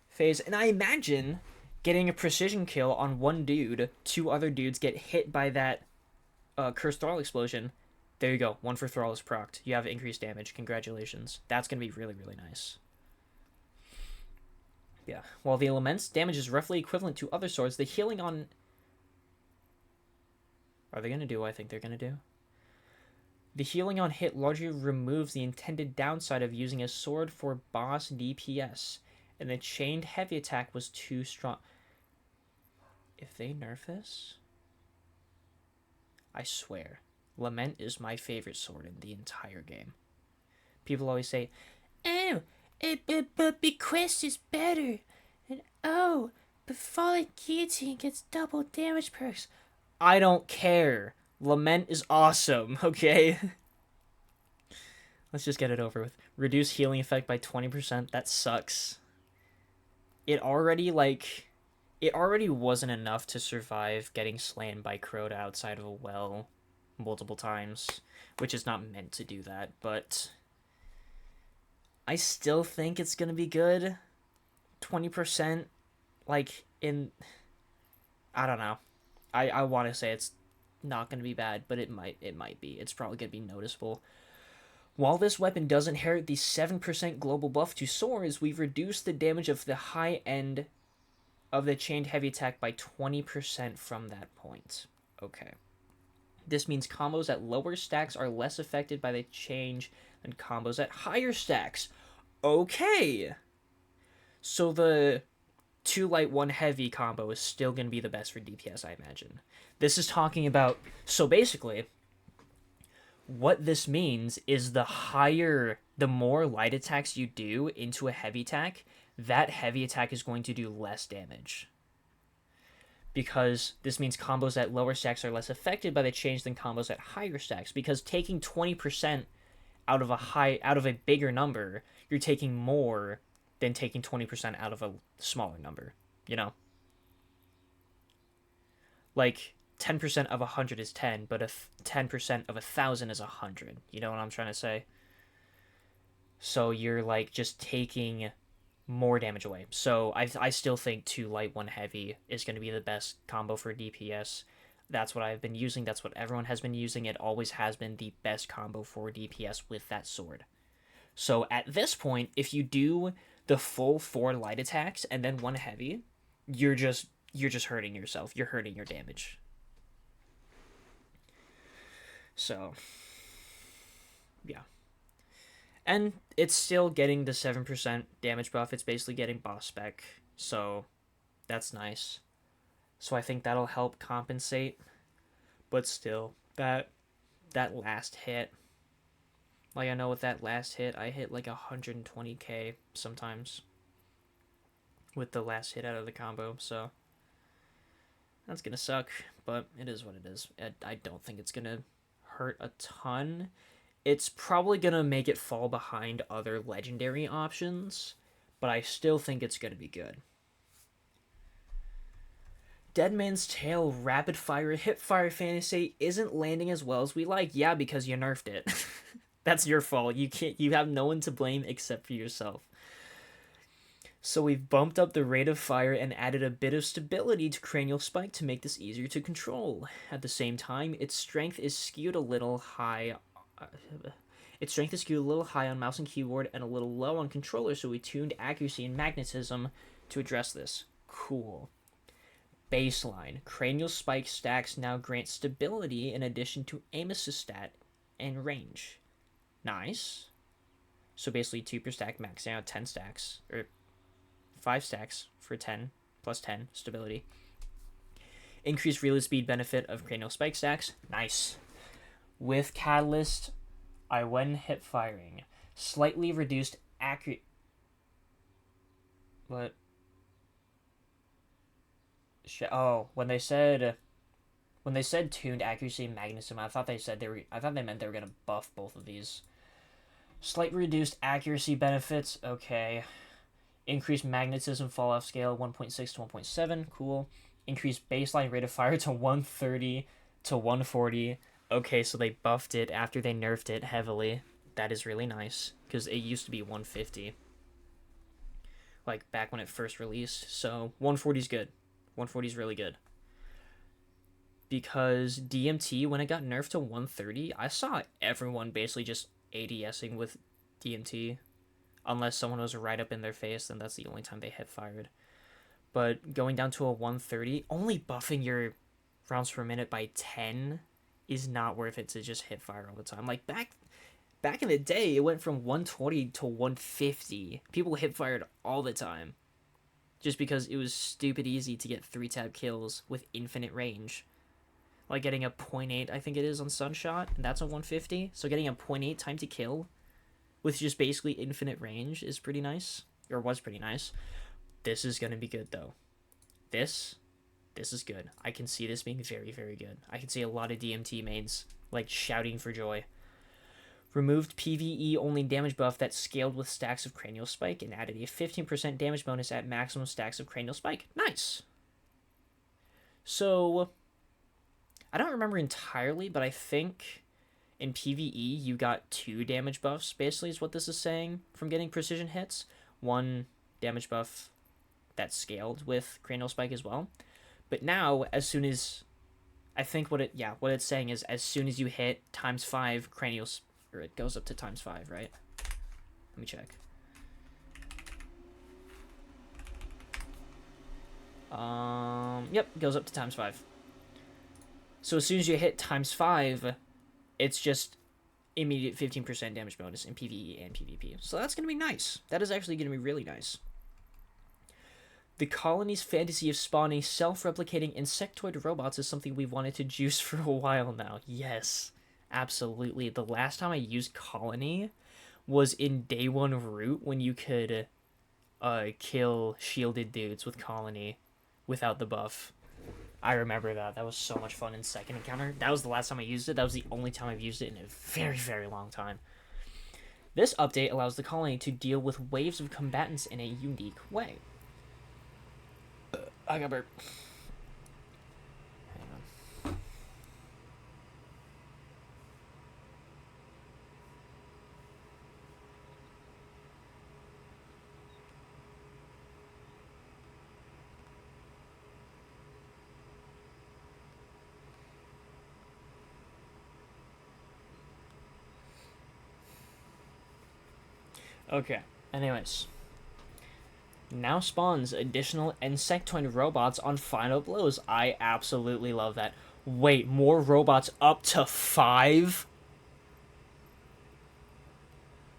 phase. And I imagine getting a precision kill on one dude, 2 other dudes get hit by that Cursed Thrall explosion. There you go. 1 for Thrall is procced. You have increased damage. Congratulations. That's going to be really, really nice. Yeah. While the element's damage is roughly equivalent to other swords, the healing on... Are they going to do what I think they're going to do? The healing on hit largely removes the intended downside of using a sword for boss DPS, and the chained heavy attack was too strong. If they nerf this, I swear, Lament is my favorite sword in the entire game. People always say, oh, but Bequest is better. And oh, but Fallen Guillotine gets double damage perks. I don't care. Lament is awesome, okay? Let's just get it over with. Reduce healing effect by 20%. That sucks. It already wasn't enough to survive getting slain by Crota outside of a well multiple times, which is not meant to do that, but I still think it's gonna be good. 20%, like, I don't know. I want to say it's not gonna be bad, but it might be. It's probably gonna be noticeable. While this weapon does inherit the 7% global buff to swords, we've reduced the damage of the high end of the chained heavy attack by 20% from that point. Okay. This means combos at lower stacks are less affected by the change than combos at higher stacks. Okay! So the 2 light 1 heavy combo is still going to be the best for DPS, I imagine. This is talking about... So basically, what this means is the more light attacks you do into a heavy attack, that heavy attack is going to do less damage. Because this means combos at lower stacks are less affected by the change than combos at higher stacks. Because taking 20% out of a bigger number, you're taking more than taking 20% out of a smaller number, you know? Like, 10% of 100 is 10, but 10% of 1,000 is 100. You know what I'm trying to say? So you're, like, just taking more damage away. So I still think 2 light 1 heavy is going to be the best combo for DPS. That's what I've been using. That's what everyone has been using. It always has been the best combo for DPS with that sword. So at this point, if you do the full 4 light attacks and then 1 heavy, you're just hurting yourself. You're hurting your damage. So yeah. And it's still getting the 7% damage buff. It's basically getting boss spec. So that's nice. So I think that'll help compensate. But still, that last hit. Like, I know with that last hit, I hit like 120k sometimes. With the last hit out of the combo, so that's gonna suck. But it is what it is. I don't think it's gonna hurt a ton. It's probably going to make it fall behind other legendary options, but I still think it's going to be good. Dead Man's Tale Rapid Fire Hipfire Fantasy isn't landing as well as we like. Yeah, because you nerfed it. That's your fault. You have no one to blame except for yourself. So we've bumped up the rate of fire and added a bit of stability to Cranial Spike to make this easier to control. At the same time, its strength is skewed a little high on mouse and keyboard and a little low on controller, so we tuned accuracy and magnetism to address this. Cool. Baseline. Cranial Spike stacks now grant stability in addition to aim assist stat and range. Nice. So basically 2 per stack, maxing out 10 stacks, or 5 stacks for 10, plus 10 stability. Increased reload speed benefit of Cranial Spike stacks. Nice. With Catalyst, I went hip firing. Slightly reduced accurate... What? Oh, when they said tuned accuracy and magnetism, I thought they meant they were gonna buff both of these. Slight reduced accuracy benefits, okay. Increased magnetism fall-off scale, 1.6 to 1.7, cool. Increased baseline rate of fire to 130 to 140. Okay, so they buffed it after they nerfed it heavily. That is really nice, because it used to be 150. Like, back when it first released. So, 140 is good. 140 is really good. because DMT, when it got nerfed to 130, I saw everyone basically just ADSing with DMT. Unless someone was right up in their face, then that's the only time they hip fired. But going down to a 130, only buffing your rounds per minute by 10 is not worth it to just hip fire all the time. Like back in the day, it went from 120 to 150. People hip fired all the time. Just because it was stupid easy to get 3-tab kills with infinite range. Like getting a 0.8, I think it is, on Sunshot, and that's a 150. So getting a 0.8 time to kill with just basically infinite range is pretty nice. Or was pretty nice. This is going to be good, though. This is good. I can see this being very, very good. I can see a lot of DMT mains, like, shouting for joy. Removed PvE only damage buff that scaled with stacks of Cranial Spike and added a 15% damage bonus at maximum stacks of Cranial Spike. Nice! So, I don't remember entirely, but I think in PvE you got 2 damage buffs, basically, is what this is saying, from getting precision hits. 1 damage buff that scaled with Cranial Spike as well. But now, as soon as... I think what it's saying is as soon as you hit times 5 Cranial... Or it goes up to times 5, right? Let me check. Yep, goes up to times 5. So as soon as you hit times 5, it's just immediate 15% damage bonus in PvE and PvP. So that's going to be nice. That is actually going to be really nice. The colony's fantasy of spawning self-replicating insectoid robots is something we've wanted to juice for a while now. Yes, absolutely. The last time I used Colony was in Day 1 Root, when you could kill shielded dudes with Colony without the buff. I remember that. That was so much fun in second encounter. That was the last time I used it. That was the only time I've used it in a very, very long time. This update allows the colony to deal with waves of combatants in a unique way. I got burp. Hang on. Okay, anyways. Now spawns additional insectoid robots on final blows. I absolutely love that. Wait, more robots up to 5?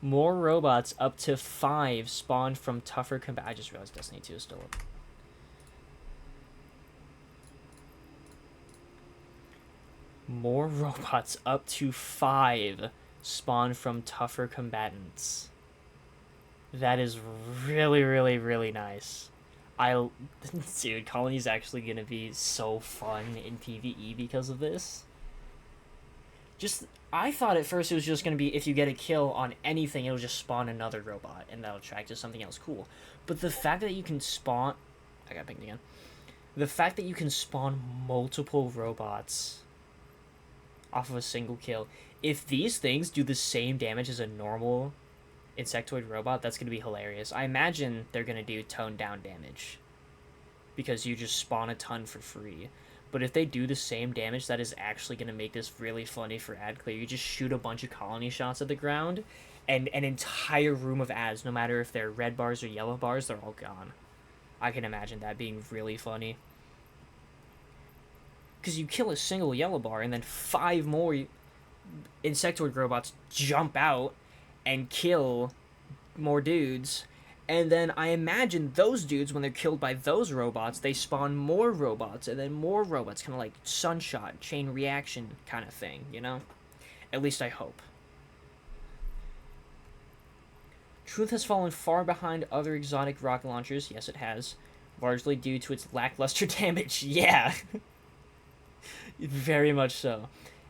More robots up to 5 spawned from tougher combat. I just realized Destiny 2 is still up. More robots up to 5 spawned from tougher combatants. That is really, really, really nice. Dude, Colony's actually gonna be so fun in PvE because of this. I thought at first it was just gonna be if you get a kill on anything, it'll just spawn another robot, and that'll track to something else cool. But the fact that you can spawn... I got pinged again. The fact that you can spawn multiple robots off of a single kill. If these things do the same damage as a normal insectoid robot, that's going to be hilarious. I imagine they're going to do toned down damage, because you just spawn a ton for free. But if they do the same damage, that is actually going to make this really funny for ad clear. You just shoot a bunch of colony shots at the ground, and an entire room of ads, no matter if they're red bars or yellow bars, they're all gone. I can imagine that being really funny. Because you kill a single yellow bar, and then 5 more insectoid robots jump out and kill more dudes, and then I imagine those dudes, when they're killed by those robots, they spawn more robots, and then more robots, kind of like Sunshot, chain reaction kind of thing, you know? At least I hope. Truth has fallen far behind other exotic rocket launchers. Yes, it has. Largely due to its lackluster damage. Yeah! Very much so.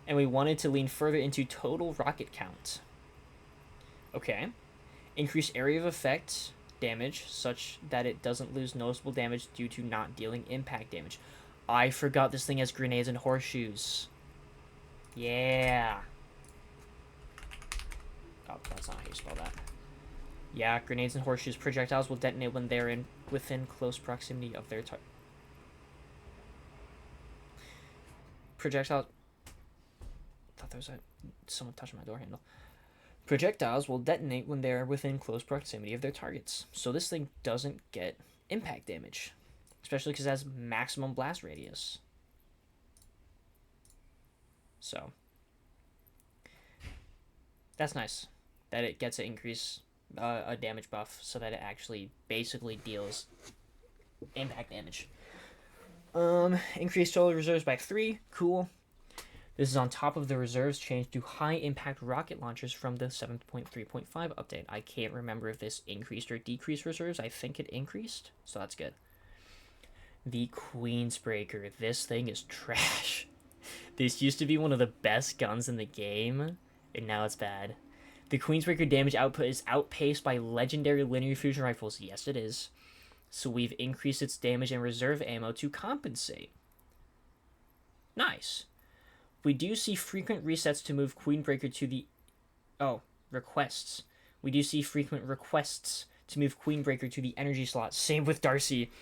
And we wanted to lean further into total rocket count. Okay. Increase area of effect damage such that it doesn't lose noticeable damage due to not dealing impact damage. I forgot this thing has grenades and horseshoes. Yeah. Oh, that's not how you spell that. Yeah, grenades and horseshoes. Projectiles will detonate when they're within close proximity of their target. projectiles... I thought there was someone touching my door handle. Projectiles will detonate when they are within close proximity of their targets. So this thing doesn't get impact damage. Especially because it has maximum blast radius. So that's nice. That it gets an increase, a damage buff, so that it actually basically deals impact damage. Increase total reserves by 3. Cool. This is on top of the reserves change to high impact rocket launchers from the 7.3.5 update. I can't remember if this increased or decreased reserves. I think it increased, so that's good. The Queensbreaker. This thing is trash. This used to be one of the best guns in the game, and now it's bad. The Queensbreaker damage output is outpaced by legendary linear fusion rifles. Yes, it is. So we've increased its damage and reserve ammo to compensate. Nice. We do see frequent resets to move Queenbreaker to the... Oh, requests. We do see frequent requests to move Queenbreaker to the energy slot. Same with Darcy.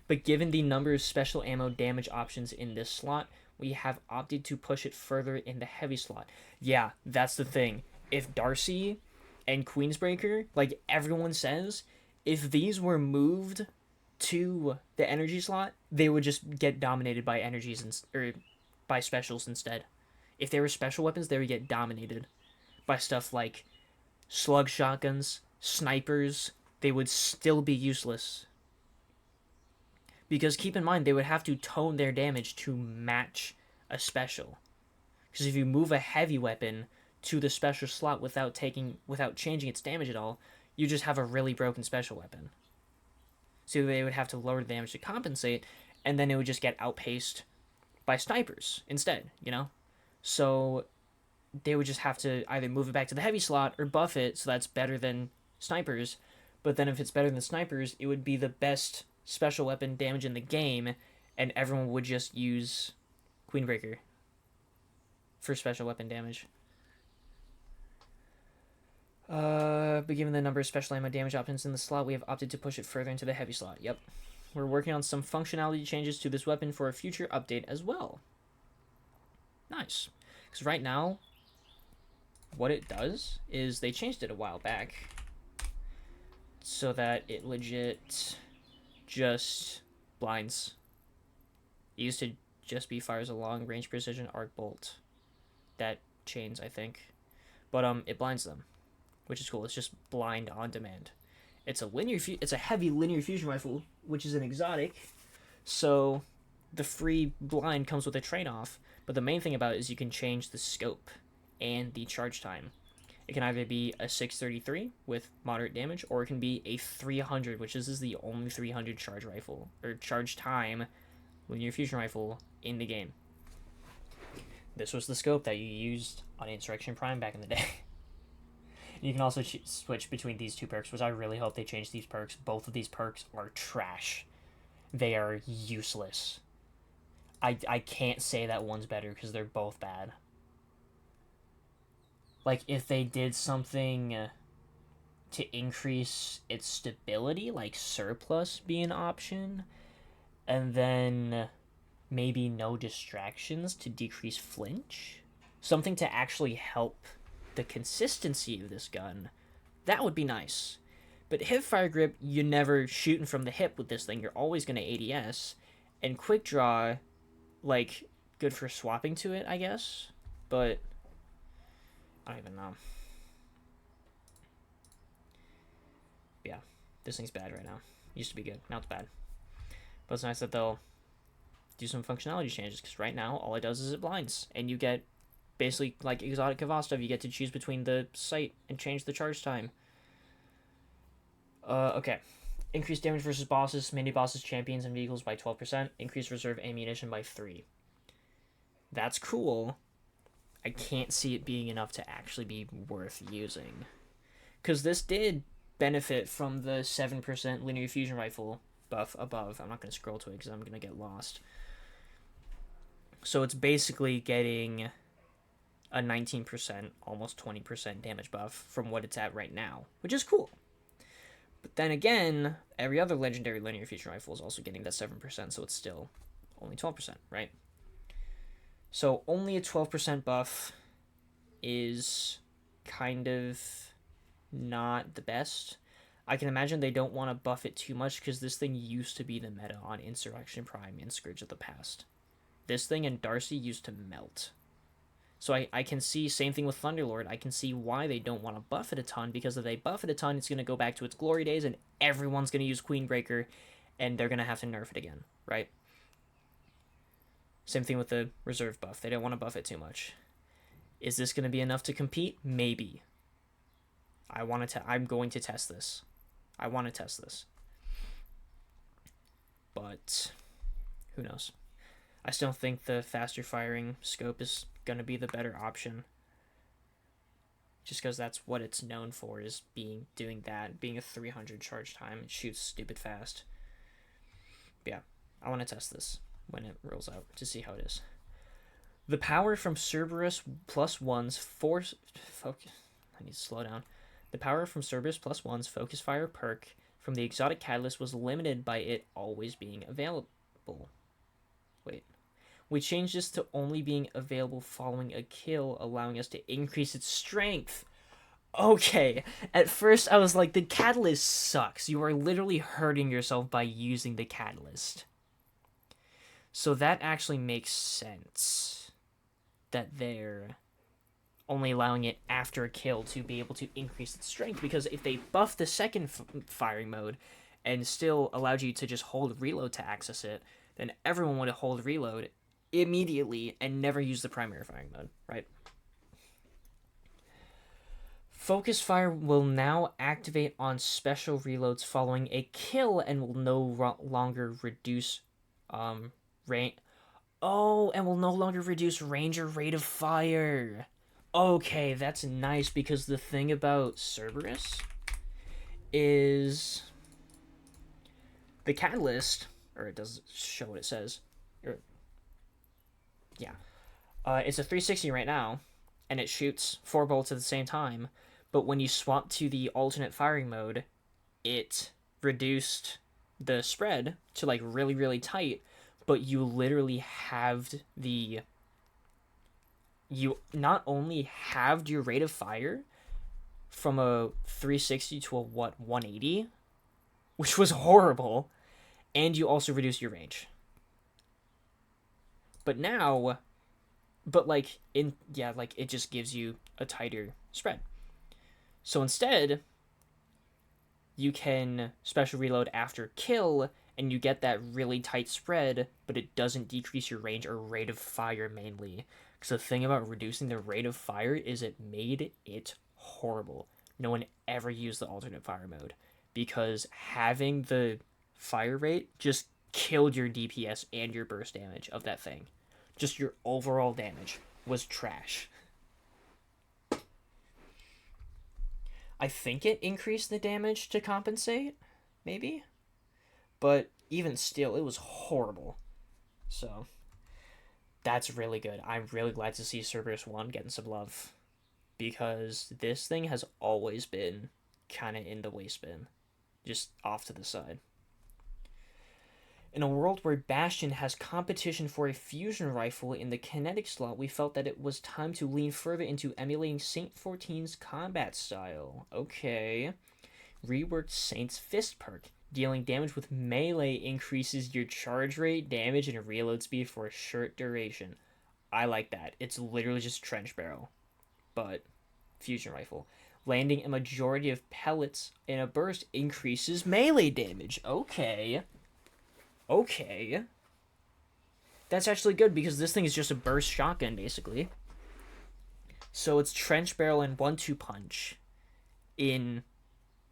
But given the number of special ammo damage options in this slot, we have opted to push it further in the heavy slot. Yeah, that's the thing. If Darcy and Queensbreaker, like everyone says, if these were moved to the energy slot, they would just get dominated by energies or by specials instead. If they were special weapons, they would get dominated by stuff like slug shotguns, snipers. They would still be useless. Because keep in mind, they would have to tone their damage to match a special. Because if you move a heavy weapon to the special slot without changing its damage at all, you just have a really broken special weapon. So they would have to lower the damage to compensate, and then it would just get outpaced by snipers instead, you know? So they would just have to either move it back to the heavy slot or buff it so that's better than snipers. But then if it's better than snipers, it would be the best special weapon damage in the game, and everyone would just use Queenbreaker for special weapon damage. But given the number of special ammo damage options in the slot, we have opted to push it further into the heavy slot. Yep. We're working on some functionality changes to this weapon for a future update as well. Nice. Because right now, what it does is they changed it a while back so that it legit just blinds. It used to just be fires a long range precision arc bolt that chains, I think. But it blinds them, which is cool. It's just blind on demand. It's a heavy linear fusion rifle, which is an exotic. So the free blind comes with a trade-off. But the main thing about it is you can change the scope and the charge time. It can either be a 633 with moderate damage, or it can be a 300, which is the only 300 charge rifle, or charge time linear fusion rifle in the game. This was the scope that you used on Insurrection Prime back in the day. You can also switch between these two perks, which I really hope they change these perks. Both of these perks are trash. They are useless. I can't say that one's better because they're both bad. Like, if they did something to increase its stability, like surplus be an option, and then maybe no distractions to decrease flinch, something to actually help the consistency of this gun, that would be nice. But hip fire grip, you're never shooting from the hip with this thing. You're always going to ADS. And quick draw, like, good for swapping to it, I guess. But I don't even know. Yeah, this thing's bad right now. Used to be good. Now it's bad. But it's nice that they'll do some functionality changes, because right now all it does is it blinds. And you get, basically, like Exotic Kavastov, you get to choose between the sight and change the charge time. Okay. Increased damage versus bosses, mini-bosses, champions, and vehicles by 12%. Increased reserve ammunition by 3. That's cool. I can't see it being enough to actually be worth using. Because this did benefit from the 7% linear fusion rifle buff above. I'm not going to scroll to it because I'm going to get lost. So it's basically getting a 19%, almost 20% damage buff from what it's at right now, which is cool. But then again, every other legendary linear fusion rifle is also getting that 7%, so it's still only 12%, right? So only a 12% buff is kind of not the best. I can imagine they don't want to buff it too much because this thing used to be the meta on Insurrection Prime and Scourge of the past. This thing and Darcy used to melt. So I can see, same thing with Thunderlord, I can see why they don't want to buff it a ton, because if they buff it a ton, it's going to go back to its glory days and everyone's going to use Queenbreaker and they're going to have to nerf it again, right? Same thing with the reserve buff. They don't want to buff it too much. Is this going to be enough to compete? Maybe. I'm going to test this. I want to test this. But who knows? I still think the faster firing scope is going to be the better option. Just because that's what it's known for, is doing that, being a 300 charge time. It shoots stupid fast. But yeah, I want to test this when it rolls out to see how it is. The power from Cerberus +1's force focus. I need to slow down. The power from Cerberus +1's focus fire perk from the exotic catalyst was limited by it always being available. Wait. We changed this to only being available following a kill, allowing us to increase its strength. Okay, at first I was like, the catalyst sucks. You are literally hurting yourself by using the catalyst. So that actually makes sense. That they're only allowing it after a kill to be able to increase its strength, because if they buff the second firing mode and still allowed you to just hold reload to access it, then everyone would hold reload immediately and never use the primary firing mode, right? Focus fire will now activate on special reloads following a kill and will no longer reduce range. Oh, and will no longer reduce range or rate of fire. Okay, that's nice, because the thing about Cerberus is the catalyst, or it doesn't show what it says. Yeah. It's a 360 right now, and it shoots 4 bolts at the same time, but when you swap to the alternate firing mode, it reduced the spread to like really, really tight, but you literally halved the... You not only halved your rate of fire from a 360 to a 180, which was horrible, and you also reduced your range. But now, it just gives you a tighter spread. So instead, you can special reload after kill, and you get that really tight spread, but it doesn't decrease your range or rate of fire mainly. Because the thing about reducing the rate of fire is it made it horrible. No one ever used the alternate fire mode, because having the fire rate just killed your DPS and your burst damage of that thing. Just your overall damage was trash. I think it increased the damage to compensate, maybe? But even still, it was horrible. So, that's really good. I'm really glad to see Cerberus 1 getting some love, because this thing has always been kind of in the waste bin, just off to the side. In a world where Bastion has competition for a fusion rifle in the kinetic slot, we felt that it was time to lean further into emulating Saint 14's combat style. Okay. Reworked Saint's Fist perk. Dealing damage with melee increases your charge rate, damage, and reload speed for a short duration. I like that. It's literally just trench barrel, but fusion rifle. Landing a majority of pellets in a burst increases melee damage. Okay. That's actually good, because this thing is just a burst shotgun, basically. So it's trench barrel and 1-2 punch in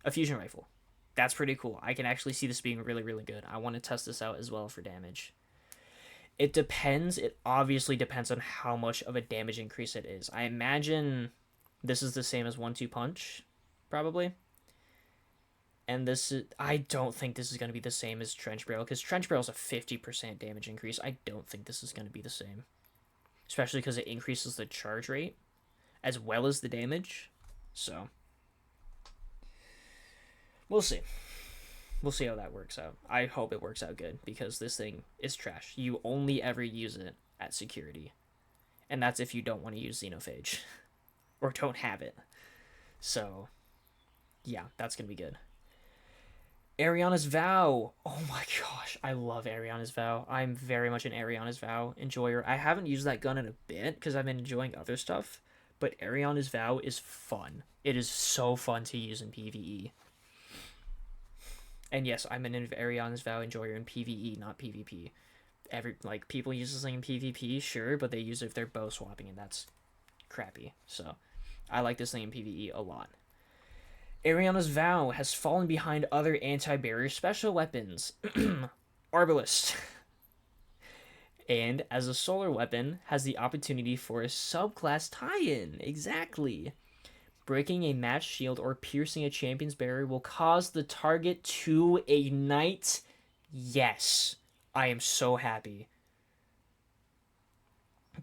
a fusion rifle. That's pretty cool. I can actually see this being really, really good. I want to test this out as well for damage. It depends. It obviously depends on how much of a damage increase it is. I imagine this is the same as 1-2 punch, probably. And I don't think this is going to be the same as Trench Barrel, because Trench Barrel is a 50% damage increase. I don't think this is going to be the same. Especially because it increases the charge rate as well as the damage. So, we'll see. We'll see how that works out. I hope it works out good, because this thing is trash. You only ever use it at security. And that's if you don't want to use Xenophage. Or don't have it. So, yeah, that's going to be good. Ariana's Vow. Oh my gosh, I love Ariana's Vow. I'm very much an Ariana's Vow enjoyer. I haven't used that gun in a bit because I've been enjoying other stuff, but Ariana's Vow is fun. It is so fun to use in PvE. And yes, I'm an Ariana's Vow enjoyer in PvE, not PvP. People use this thing in PvP, sure, but they use it if they're bow swapping, and that's crappy. So, I like this thing in PvE a lot. Ariana's Vow has fallen behind other anti-barrier special weapons. Arbalist. And, as a solar weapon, has the opportunity for a subclass tie-in. Exactly. Breaking a match shield or piercing a champion's barrier will cause the target to ignite. Yes. I am so happy.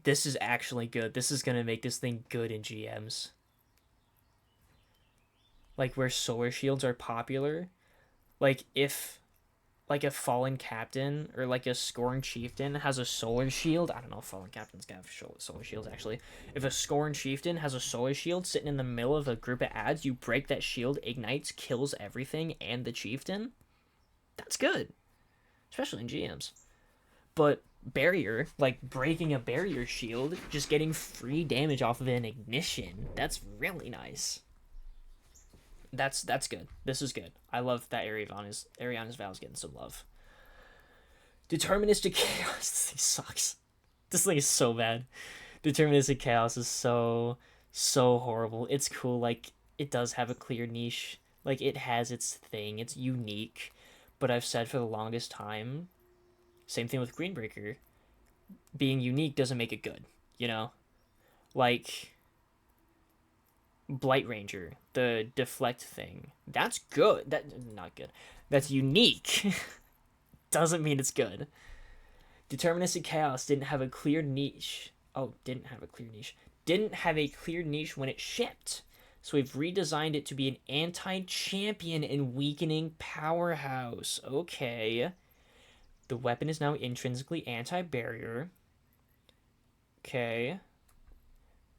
This is actually good. This is going to make this thing good in GMs. Like, where solar shields are popular. Like, if a fallen captain or like a scorn chieftain has a solar shield. I don't know if fallen captains have solar shields, actually. If a scorn chieftain has a solar shield sitting in the middle of a group of ads, you break that shield, ignites, kills everything and the chieftain. That's good. Especially in GMs. But barrier, like breaking a barrier shield, just getting free damage off of an ignition, that's really nice. That's good. This is good. I love that Ariana's Vow is getting some love. Deterministic Chaos. This thing sucks. This thing is so bad. Deterministic Chaos is so horrible. It's cool. Like, it does have a clear niche. Like, it has its thing. It's unique. But I've said for the longest time, same thing with Greenbreaker, being unique doesn't make it good, you know? Like, Blight Ranger, the deflect thing, that's good. Not good. That's unique. Doesn't mean it's good. Deterministic Chaos didn't have a clear niche. Didn't have a clear niche when it shipped. So we've redesigned it to be an anti-champion and weakening powerhouse. Okay. The weapon is now intrinsically anti-barrier. Okay.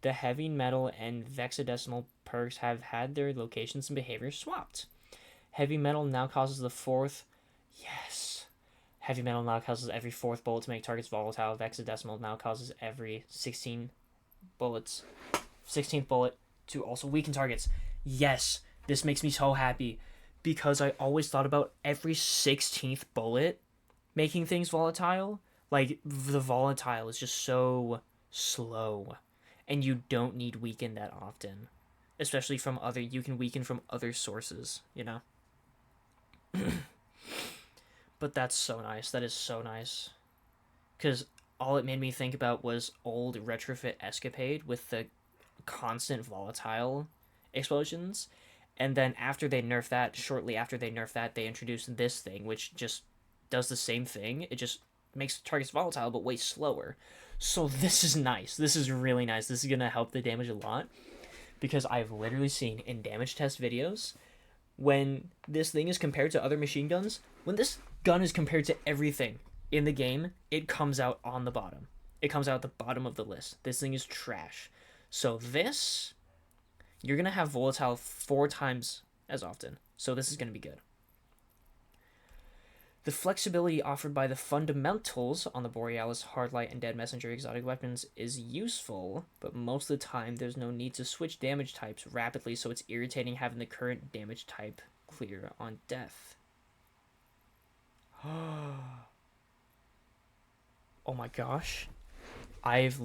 The heavy metal and vexadecimal perks have had their locations and behaviors swapped. Heavy metal now causes the fourth... Yes. Heavy metal now causes every fourth bullet to make targets volatile. Vexadecimal now causes every 16th bullet to also weaken targets. Yes. This makes me so happy. Because I always thought about every 16th bullet making things volatile. Like, the volatile is just so slow. And you don't need weaken that often. Especially from you can weaken from other sources, you know? But that's so nice. That is so nice. Because all it made me think about was old Retrofit Escapade with the constant volatile explosions. And then shortly after they nerfed that, they introduced this thing, which just does the same thing. It just makes targets volatile, but way slower. So this is nice. This is really nice. This is going to help the damage a lot. Because I've literally seen in damage test videos, when this thing is compared to other machine guns, when this gun is compared to everything in the game, it comes out on the bottom. It comes out at the bottom of the list. This thing is trash. So this, you're going to have volatile 4 times as often. So this is going to be good. The flexibility offered by the fundamentals on the Borealis, Hardlight, and Dead Messenger exotic weapons is useful, but most of the time there's no need to switch damage types rapidly, so it's irritating having the current damage type clear on death. Oh my gosh. I've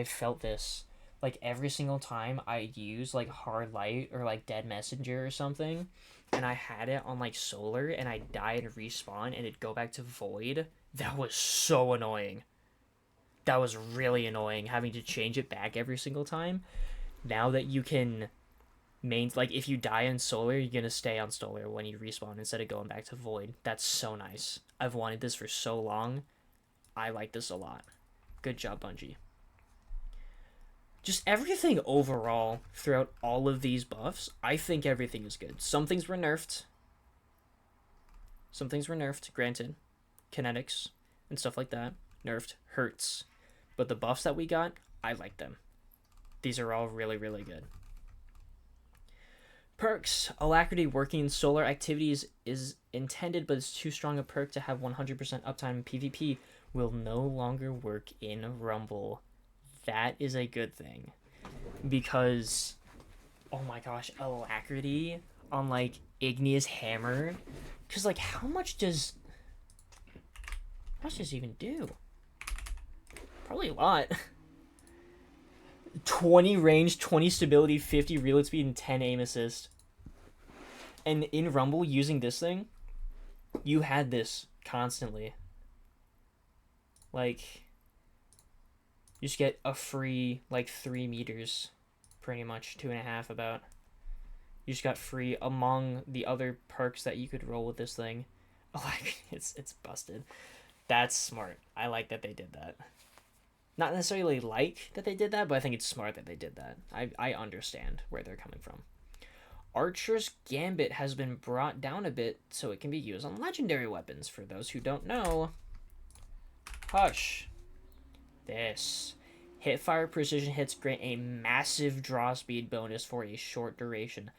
felt this. Like, every single time I use, like, Hardlight or, like, Dead Messenger or something, and I had it on, like, Solar, and I die and respawn, and it'd go back to Void, that was so annoying. That was really annoying, having to change it back every single time. Now that you can like, if you die in Solar, you're gonna stay on Solar when you respawn instead of going back to Void. That's so nice. I've wanted this for so long. I like this a lot. Good job, Bungie. Just everything overall throughout all of these buffs, I think everything is good. Some things were nerfed. Granted. Kinetics and stuff like that. Nerfed. Hurts. But the buffs that we got, I like them. These are all really, really good. Perks. Alacrity working in solar activities is intended, but it's too strong a perk to have 100% uptime in PvP. Will no longer work in Rumble. That is a good thing. Because, oh my gosh, Alacrity on, like, Igneous Hammer. Because, like, how much does it even do? Probably a lot. 20 range, 20 stability, 50 reload speed, and 10 aim assist. And in Rumble, using this thing, you had this constantly. Like, you just get a free, like, 3 meters, pretty much, 2.5 about. You just got free among the other perks that you could roll with this thing. Like, it's busted. That's smart. I like that they did that. Not necessarily like that they did that, but I think it's smart that they did that. I understand where they're coming from. Archer's Gambit has been brought down a bit so it can be used on legendary weapons. For those who don't know, hush. This. Hipfire precision hits grant a massive draw speed bonus for a short duration.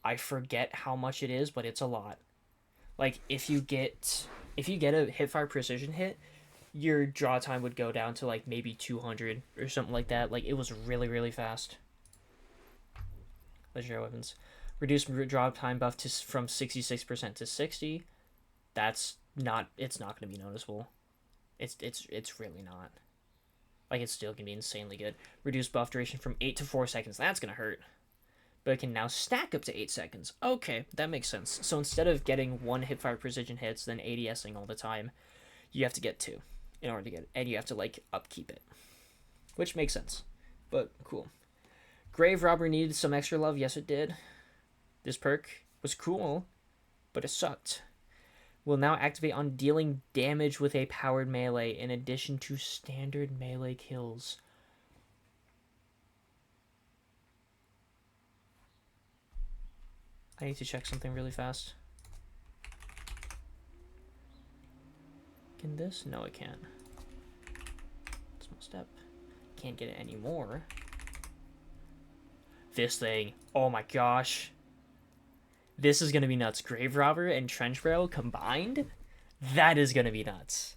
I forget how much it is, but it's a lot. Like, if you get a hipfire precision hit, your draw time would go down to, like, maybe 200 or something like that. Like, it was really, really fast. Legendary weapons. Reduce draw time buff from 66% to 60. It's not going to be noticeable. It's really not. Like, it's still going to be insanely good. Reduce buff duration from 8 to 4 seconds. That's going to hurt. But it can now stack up to 8 seconds. Okay, that makes sense. So instead of getting 1 hipfire precision hits, then ADSing all the time, you have to get 2 in order to get it. And you have to, like, upkeep it. Which makes sense. But cool. Grave Robber needed some extra love. Yes, it did. This perk was cool, but it sucked. Will now activate on dealing damage with a powered melee in addition to standard melee kills. I need to check something really fast. Can this? No, it can't. Small step. Can't get it anymore. This thing. Oh my gosh. This is going to be nuts. Grave Robber and Trench Barrel combined? That is going to be nuts.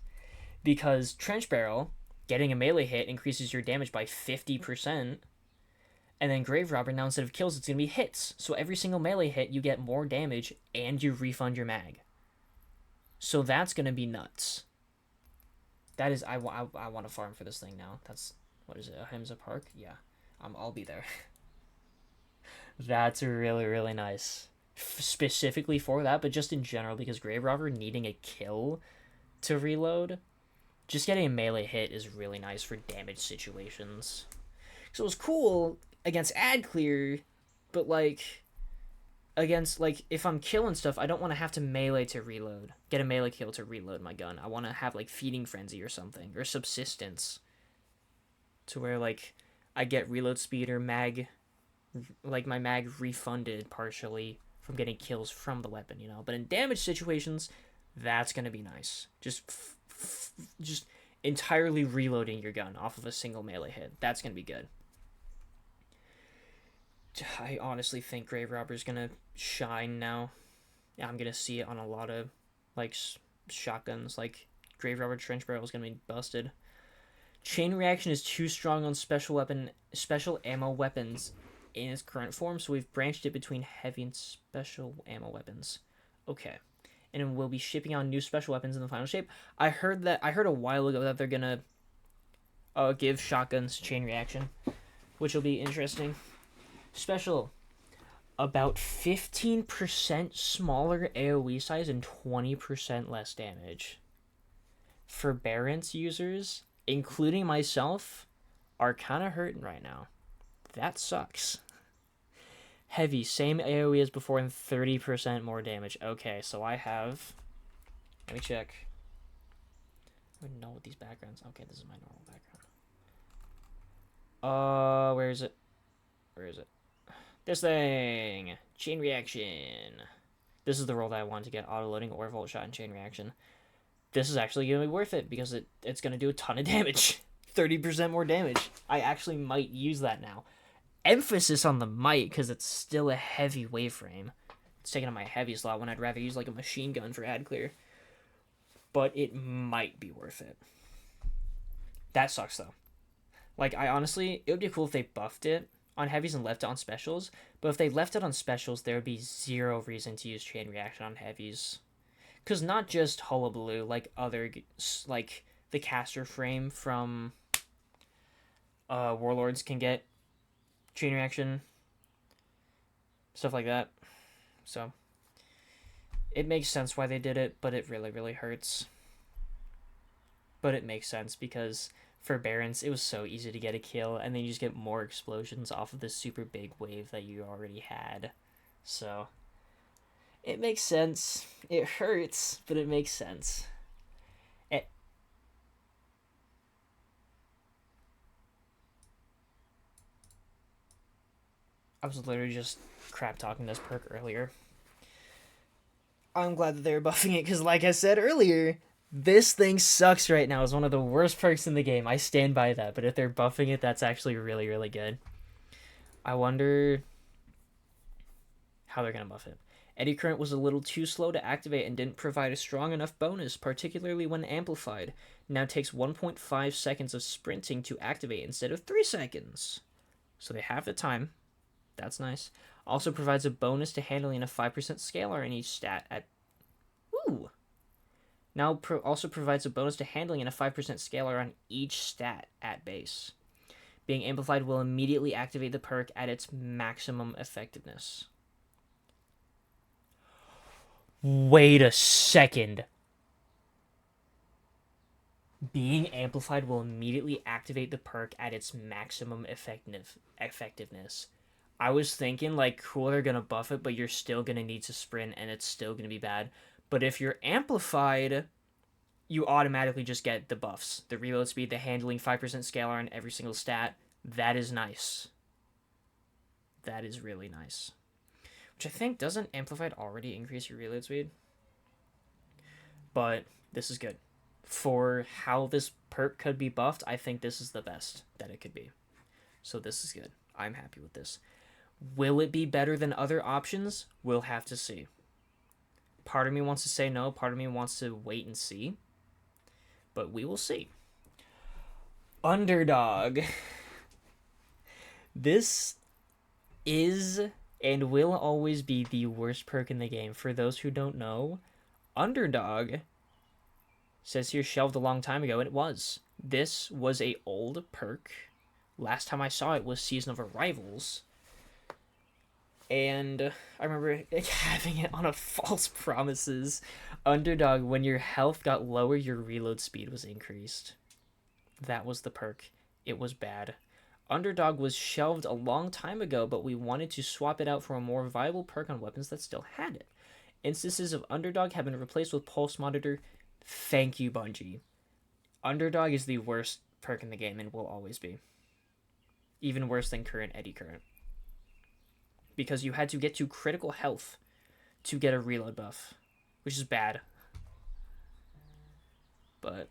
Because Trench Barrel, getting a melee hit, increases your damage by 50%. And then Grave Robber, now instead of kills, it's going to be hits. So every single melee hit, you get more damage, and you refund your mag. So that's going to be nuts. That is... I want to farm for this thing now. That's... What is it? Ahimsa Park? Yeah. I'll be there. That's really, really nice. Specifically for that, but just in general, because Grave Robber needing a kill to reload, just getting a melee hit is really nice for damage situations. So it was cool against ad clear, but like against, like, if I'm killing stuff, I don't want to have to melee to reload, get a melee kill to reload my gun. I want to have, like, Feeding Frenzy or something, or Subsistence, to where, like, I get reload speed or mag, like, my mag refunded partially from getting kills from the weapon, you know. But in damage situations, that's going to be nice. Just entirely reloading your gun off of a single melee hit. That's going to be good. I honestly think Grave Robber's going to shine now. I'm going to see it on a lot of, like, shotguns. Like, Grave Robber Trench Barrel is going to be busted. Chain Reaction is too strong on special ammo weapons in its current form, so we've branched it between heavy and special ammo weapons. Okay. And we'll be shipping out new special weapons in the final shape. I heard a while ago that they're gonna give shotguns chain reaction, which will be interesting. Special. About 15% smaller AoE size and 20% less damage. Forbearance users, including myself, are kind of hurting right now. That sucks. Heavy, same AoE as before and 30% more damage. Okay, so I have... Let me check. I don't know what these backgrounds... Okay, this is my normal background. Where is it? Where is it? This thing! Chain Reaction. This is the role that I wanted to get. Auto-loading or Volt Shot and Chain Reaction. This is actually going to be worth it because it's going to do a ton of damage. 30% more damage. I actually might use that now. Emphasis on the might, because it's still a heavy wave frame. It's taking up my heavy slot when I'd rather use like a machine gun for ad clear. But it might be worth it. That sucks though. Like, I honestly, it would be cool if they buffed it on heavies and left it on specials. But if they left it on specials, there would be zero reason to use chain reaction on heavies. Because not just Hullabaloo, like other, like the caster frame from Warlords can get chain reaction, stuff like that. So it makes sense why they did it, but it really, really hurts. But it makes sense because for Barons, it was so easy to get a kill, and then you just get more explosions off of this super big wave that you already had. So it makes sense. It hurts, but it makes sense. I was literally just crap talking this perk earlier. I'm glad that they're buffing it, because like I said earlier, this thing sucks right now. It's one of the worst perks in the game. I stand by that, but if they're buffing it, that's actually really, really good. I wonder how they're going to buff it. Eddy Current was a little too slow to activate and didn't provide a strong enough bonus, particularly when amplified. Now takes 1.5 seconds of sprinting to activate instead of 3 seconds. So they have the time. That's nice. Also provides a bonus to handling a 5% scalar in each stat at... Ooh! Now also provides a bonus to handling and a 5% scalar on each stat at base. Being amplified will immediately activate the perk at its maximum effectiveness. Wait a second. Being amplified will immediately activate the perk at its maximum effectiveness. I was thinking, like, cool, they're going to buff it, but you're still going to need to sprint, and it's still going to be bad. But if you're amplified, you automatically just get the buffs. The reload speed, the handling, 5% scalar on every single stat. That is nice. That is really nice. Which I think, doesn't amplified already increase your reload speed? But this is good. For how this perk could be buffed, I think this is the best that it could be. So this is good. I'm happy with this. Will it be better than other options? We'll have to see. Part of me wants to say no. Part of me wants to wait and see. But we will see. Underdog. This is and will always be the worst perk in the game. For those who don't know, Underdog says here shelved a long time ago, and it was. This was a old perk. Last time I saw it was Season of Arrivals. And I remember having it on a False Promises. Underdog, when your health got lower, your reload speed was increased. That was the perk. It was bad. Underdog was shelved a long time ago, but we wanted to swap it out for a more viable perk on weapons that still had it. Instances of Underdog have been replaced with Pulse Monitor. Thank you, Bungie. Underdog is the worst perk in the game and will always be. Even worse than current Eddy Current. Because you had to get to critical health to get a reload buff, which is bad. But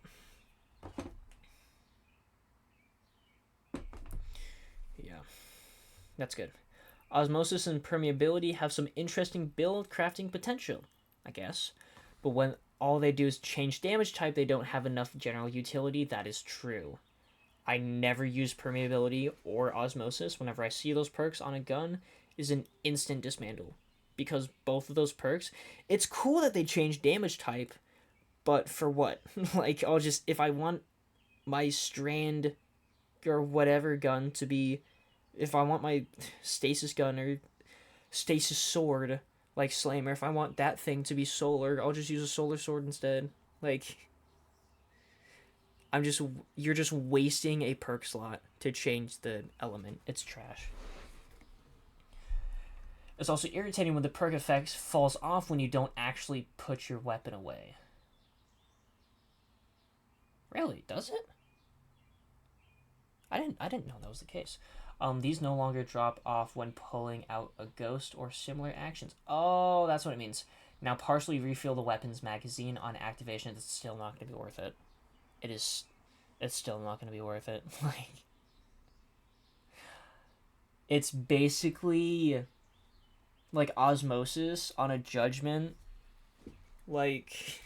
yeah, that's good. Osmosis and Permeability have some interesting build crafting potential, I guess. But when all they do is change damage type, they don't have enough general utility. That is true. I never use Permeability or Osmosis. Whenever I see those perks on a gun, is an instant dismantle. Because both of those perks, it's cool that they change damage type, but for what? Like, I'll just, if I want my strand or whatever gun to be, if I want my stasis gun or stasis sword, like Slammer, if I want that thing to be solar, I'll just use a solar sword instead. Like, you're just wasting a perk slot to change the element. It's trash. It's also irritating when the perk effect falls off when you don't actually put your weapon away. Really? Does it? I didn't know that was the case. These no longer drop off when pulling out a ghost or similar actions. Oh, that's what it means. Now partially refill the weapon's magazine on activation. It's still not going to be worth it. It is it's still not going to be worth it. Like, it's basically like osmosis on a judgment. Like,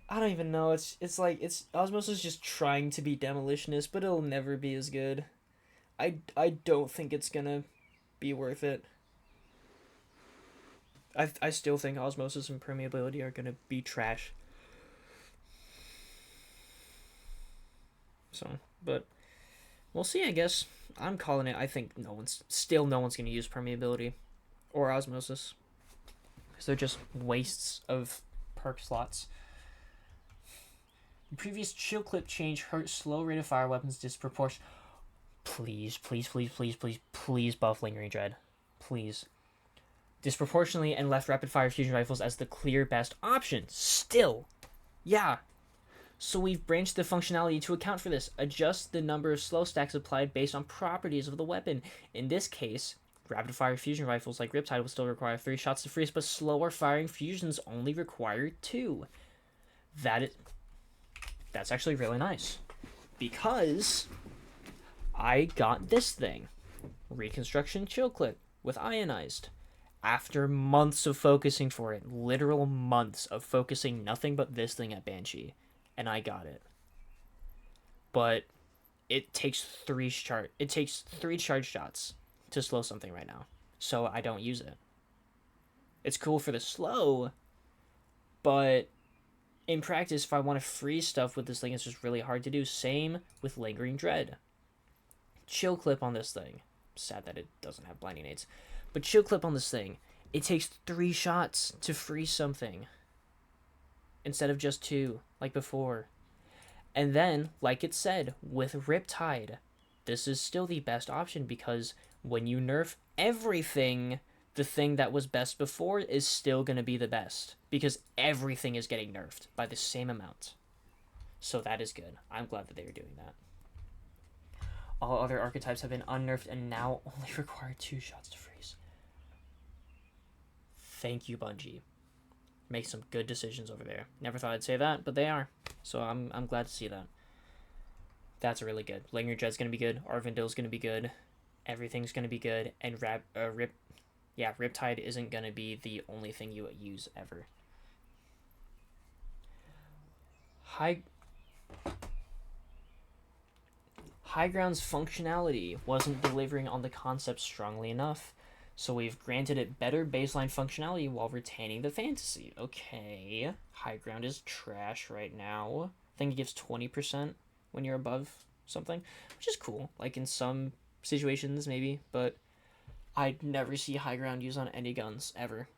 I don't even know. It's like it's osmosis just trying to be demolitionist, but it'll never be as good. I don't think it's gonna be worth it. I still think osmosis and permeability are gonna be trash. So, but we'll see. I guess I'm calling it. I think no one's gonna use permeability or osmosis because they're just wastes of perk slots. The previous chill clip change hurt slow rate of fire weapons disproportionate. Please, please, please, please, please, please buff Lingering Dread. Please. Disproportionately and left rapid fire fusion rifles as the clear best option. Still. Yeah. So we've branched the functionality to account for this. Adjust the number of slow stacks applied based on properties of the weapon. In this case, rapid fire fusion rifles like Riptide will still require 3 shots to freeze, but slower firing fusions only require 2. That's actually really nice. Because I got this thing. Reconstruction chill clip with ionized. After months of focusing for it, literal months of focusing nothing but this thing at Banshee, and I got it. But it takes 3 charge shots to slow something right now, so I don't use it. It's cool for the slow, but in practice, if I want to freeze stuff with this thing, it's just really hard to do. Same with Lingering Dread. Chill clip on this thing. Sad that it doesn't have blinding aids. But chill clip on this thing. It takes 3 shots to freeze something. Instead of just 2, like before. And then, like it said, with Riptide, this is still the best option because when you nerf everything, the thing that was best before is still going to be the best. Because everything is getting nerfed by the same amount. So that is good. I'm glad that they were doing that. All other archetypes have been unnerfed and now only require 2 shots to freeze. Thank you, Bungie. Make some good decisions over there. Never thought I'd say that, but they are. So I'm glad to see that. That's really good. Lingering Dread's going to be good. Arvindil's going to be good. Everything's going to be good. And Riptide isn't going to be the only thing you use ever. High Ground's functionality wasn't delivering on the concept strongly enough, so we've granted it better baseline functionality while retaining the fantasy. Okay, High Ground is trash right now. I think it gives 20% when you're above something, which is cool, like in some situations maybe, but I'd never see High Ground used on any guns, ever.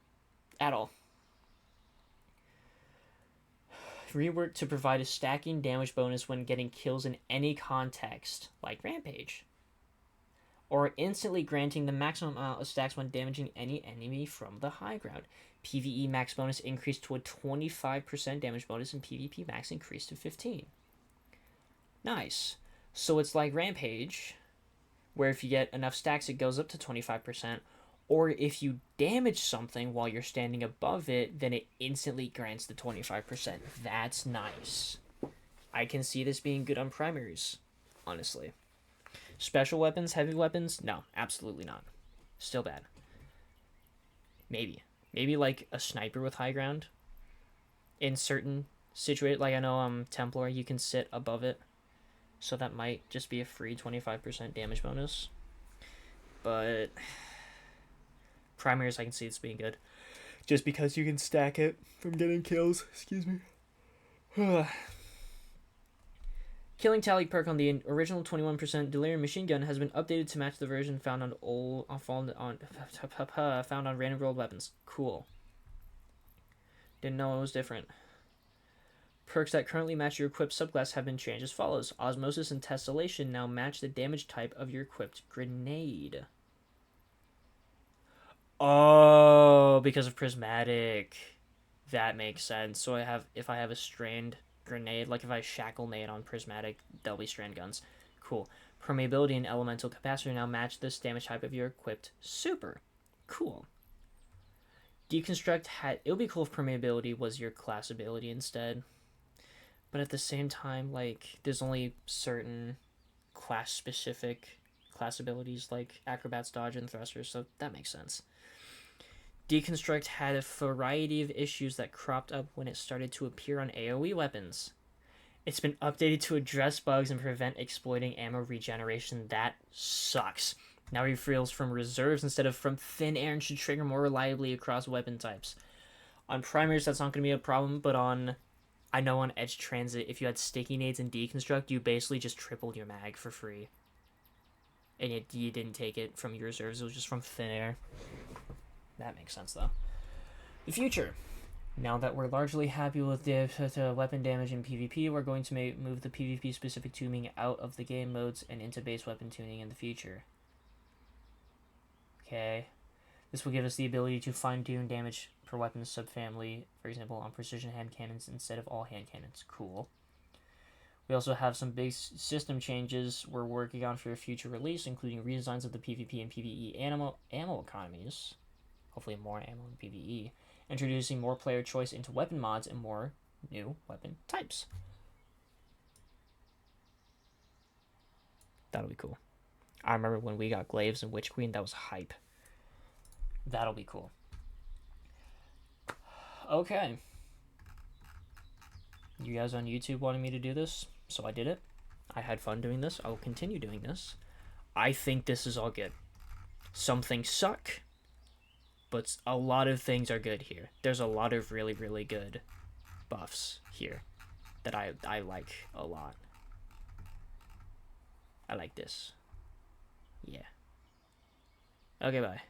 At all. Rework to provide a stacking damage bonus when getting kills in any context, like Rampage. Or instantly granting the maximum amount of stacks when damaging any enemy from the high ground. PvE max bonus increased to a 25% damage bonus and PvP max increased to 15%. Nice. So it's like Rampage, where if you get enough stacks it goes up to 25%, or if you damage something while you're standing above it, then it instantly grants the 25%. That's nice. I can see this being good on primaries, honestly. Special weapons, heavy weapons? No, absolutely not. Still bad. Maybe like a sniper with high ground. In certain situations, like I know Templar, you can sit above it. So that might just be a free 25% damage bonus. But primaries, I can see it's being good. Just because you can stack it from getting kills. Excuse me. Killing tally perk on the original 21% Delirium machine gun has been updated to match the version found on random rolled weapons. Cool. Didn't know it was different. Perks that currently match your equipped subclass have been changed as follows. Osmosis and Tessellation now match the damage type of your equipped grenade. Oh, because of Prismatic. That makes sense. So if I have a strand grenade, like if I shackle nade on Prismatic, they'll be strand guns. Cool. Permeability and Elemental Capacitor now match this damage type of your equipped super. Cool. Deconstruct it would be cool if Permeability was your class ability instead. But but at the same time, like, there's only certain class-specific class abilities like Acrobats, Dodge, and Thrusters, so that makes sense. Deconstruct had a variety of issues that cropped up when it started to appear on AoE weapons. It's been updated to address bugs and prevent exploiting ammo regeneration. That sucks. Now refills from reserves instead of from thin air and should trigger more reliably across weapon types. On primaries, that's not going to be a problem, but I know on Edge Transit, if you had sticky nades and deconstruct, you basically just tripled your mag for free. And you didn't take it from your reserves, it was just from thin air. That makes sense, though. The future. Now that we're largely happy with the weapon damage in PvP, we're going to move the PvP-specific tuning out of the game modes and into base weapon tuning in the future. Okay. This will give us the ability to fine-tune damage per weapon subfamily, for example, on precision hand cannons instead of all hand cannons. Cool. We also have some big system changes we're working on for a future release, including redesigns of the PvP and PvE ammo economies. Hopefully more ammo in PvE. Introducing more player choice into weapon mods and more new weapon types. That'll be cool. I remember when we got Glaives and Witch Queen, that was hype. That'll be cool. Okay. You guys on YouTube wanted me to do this, so I did it. I had fun doing this. I will continue doing this. I think this is all good. Some things suck, but a lot of things are good here. There's a lot of really, really good buffs here that I like a lot. I like this. Yeah. Okay, bye.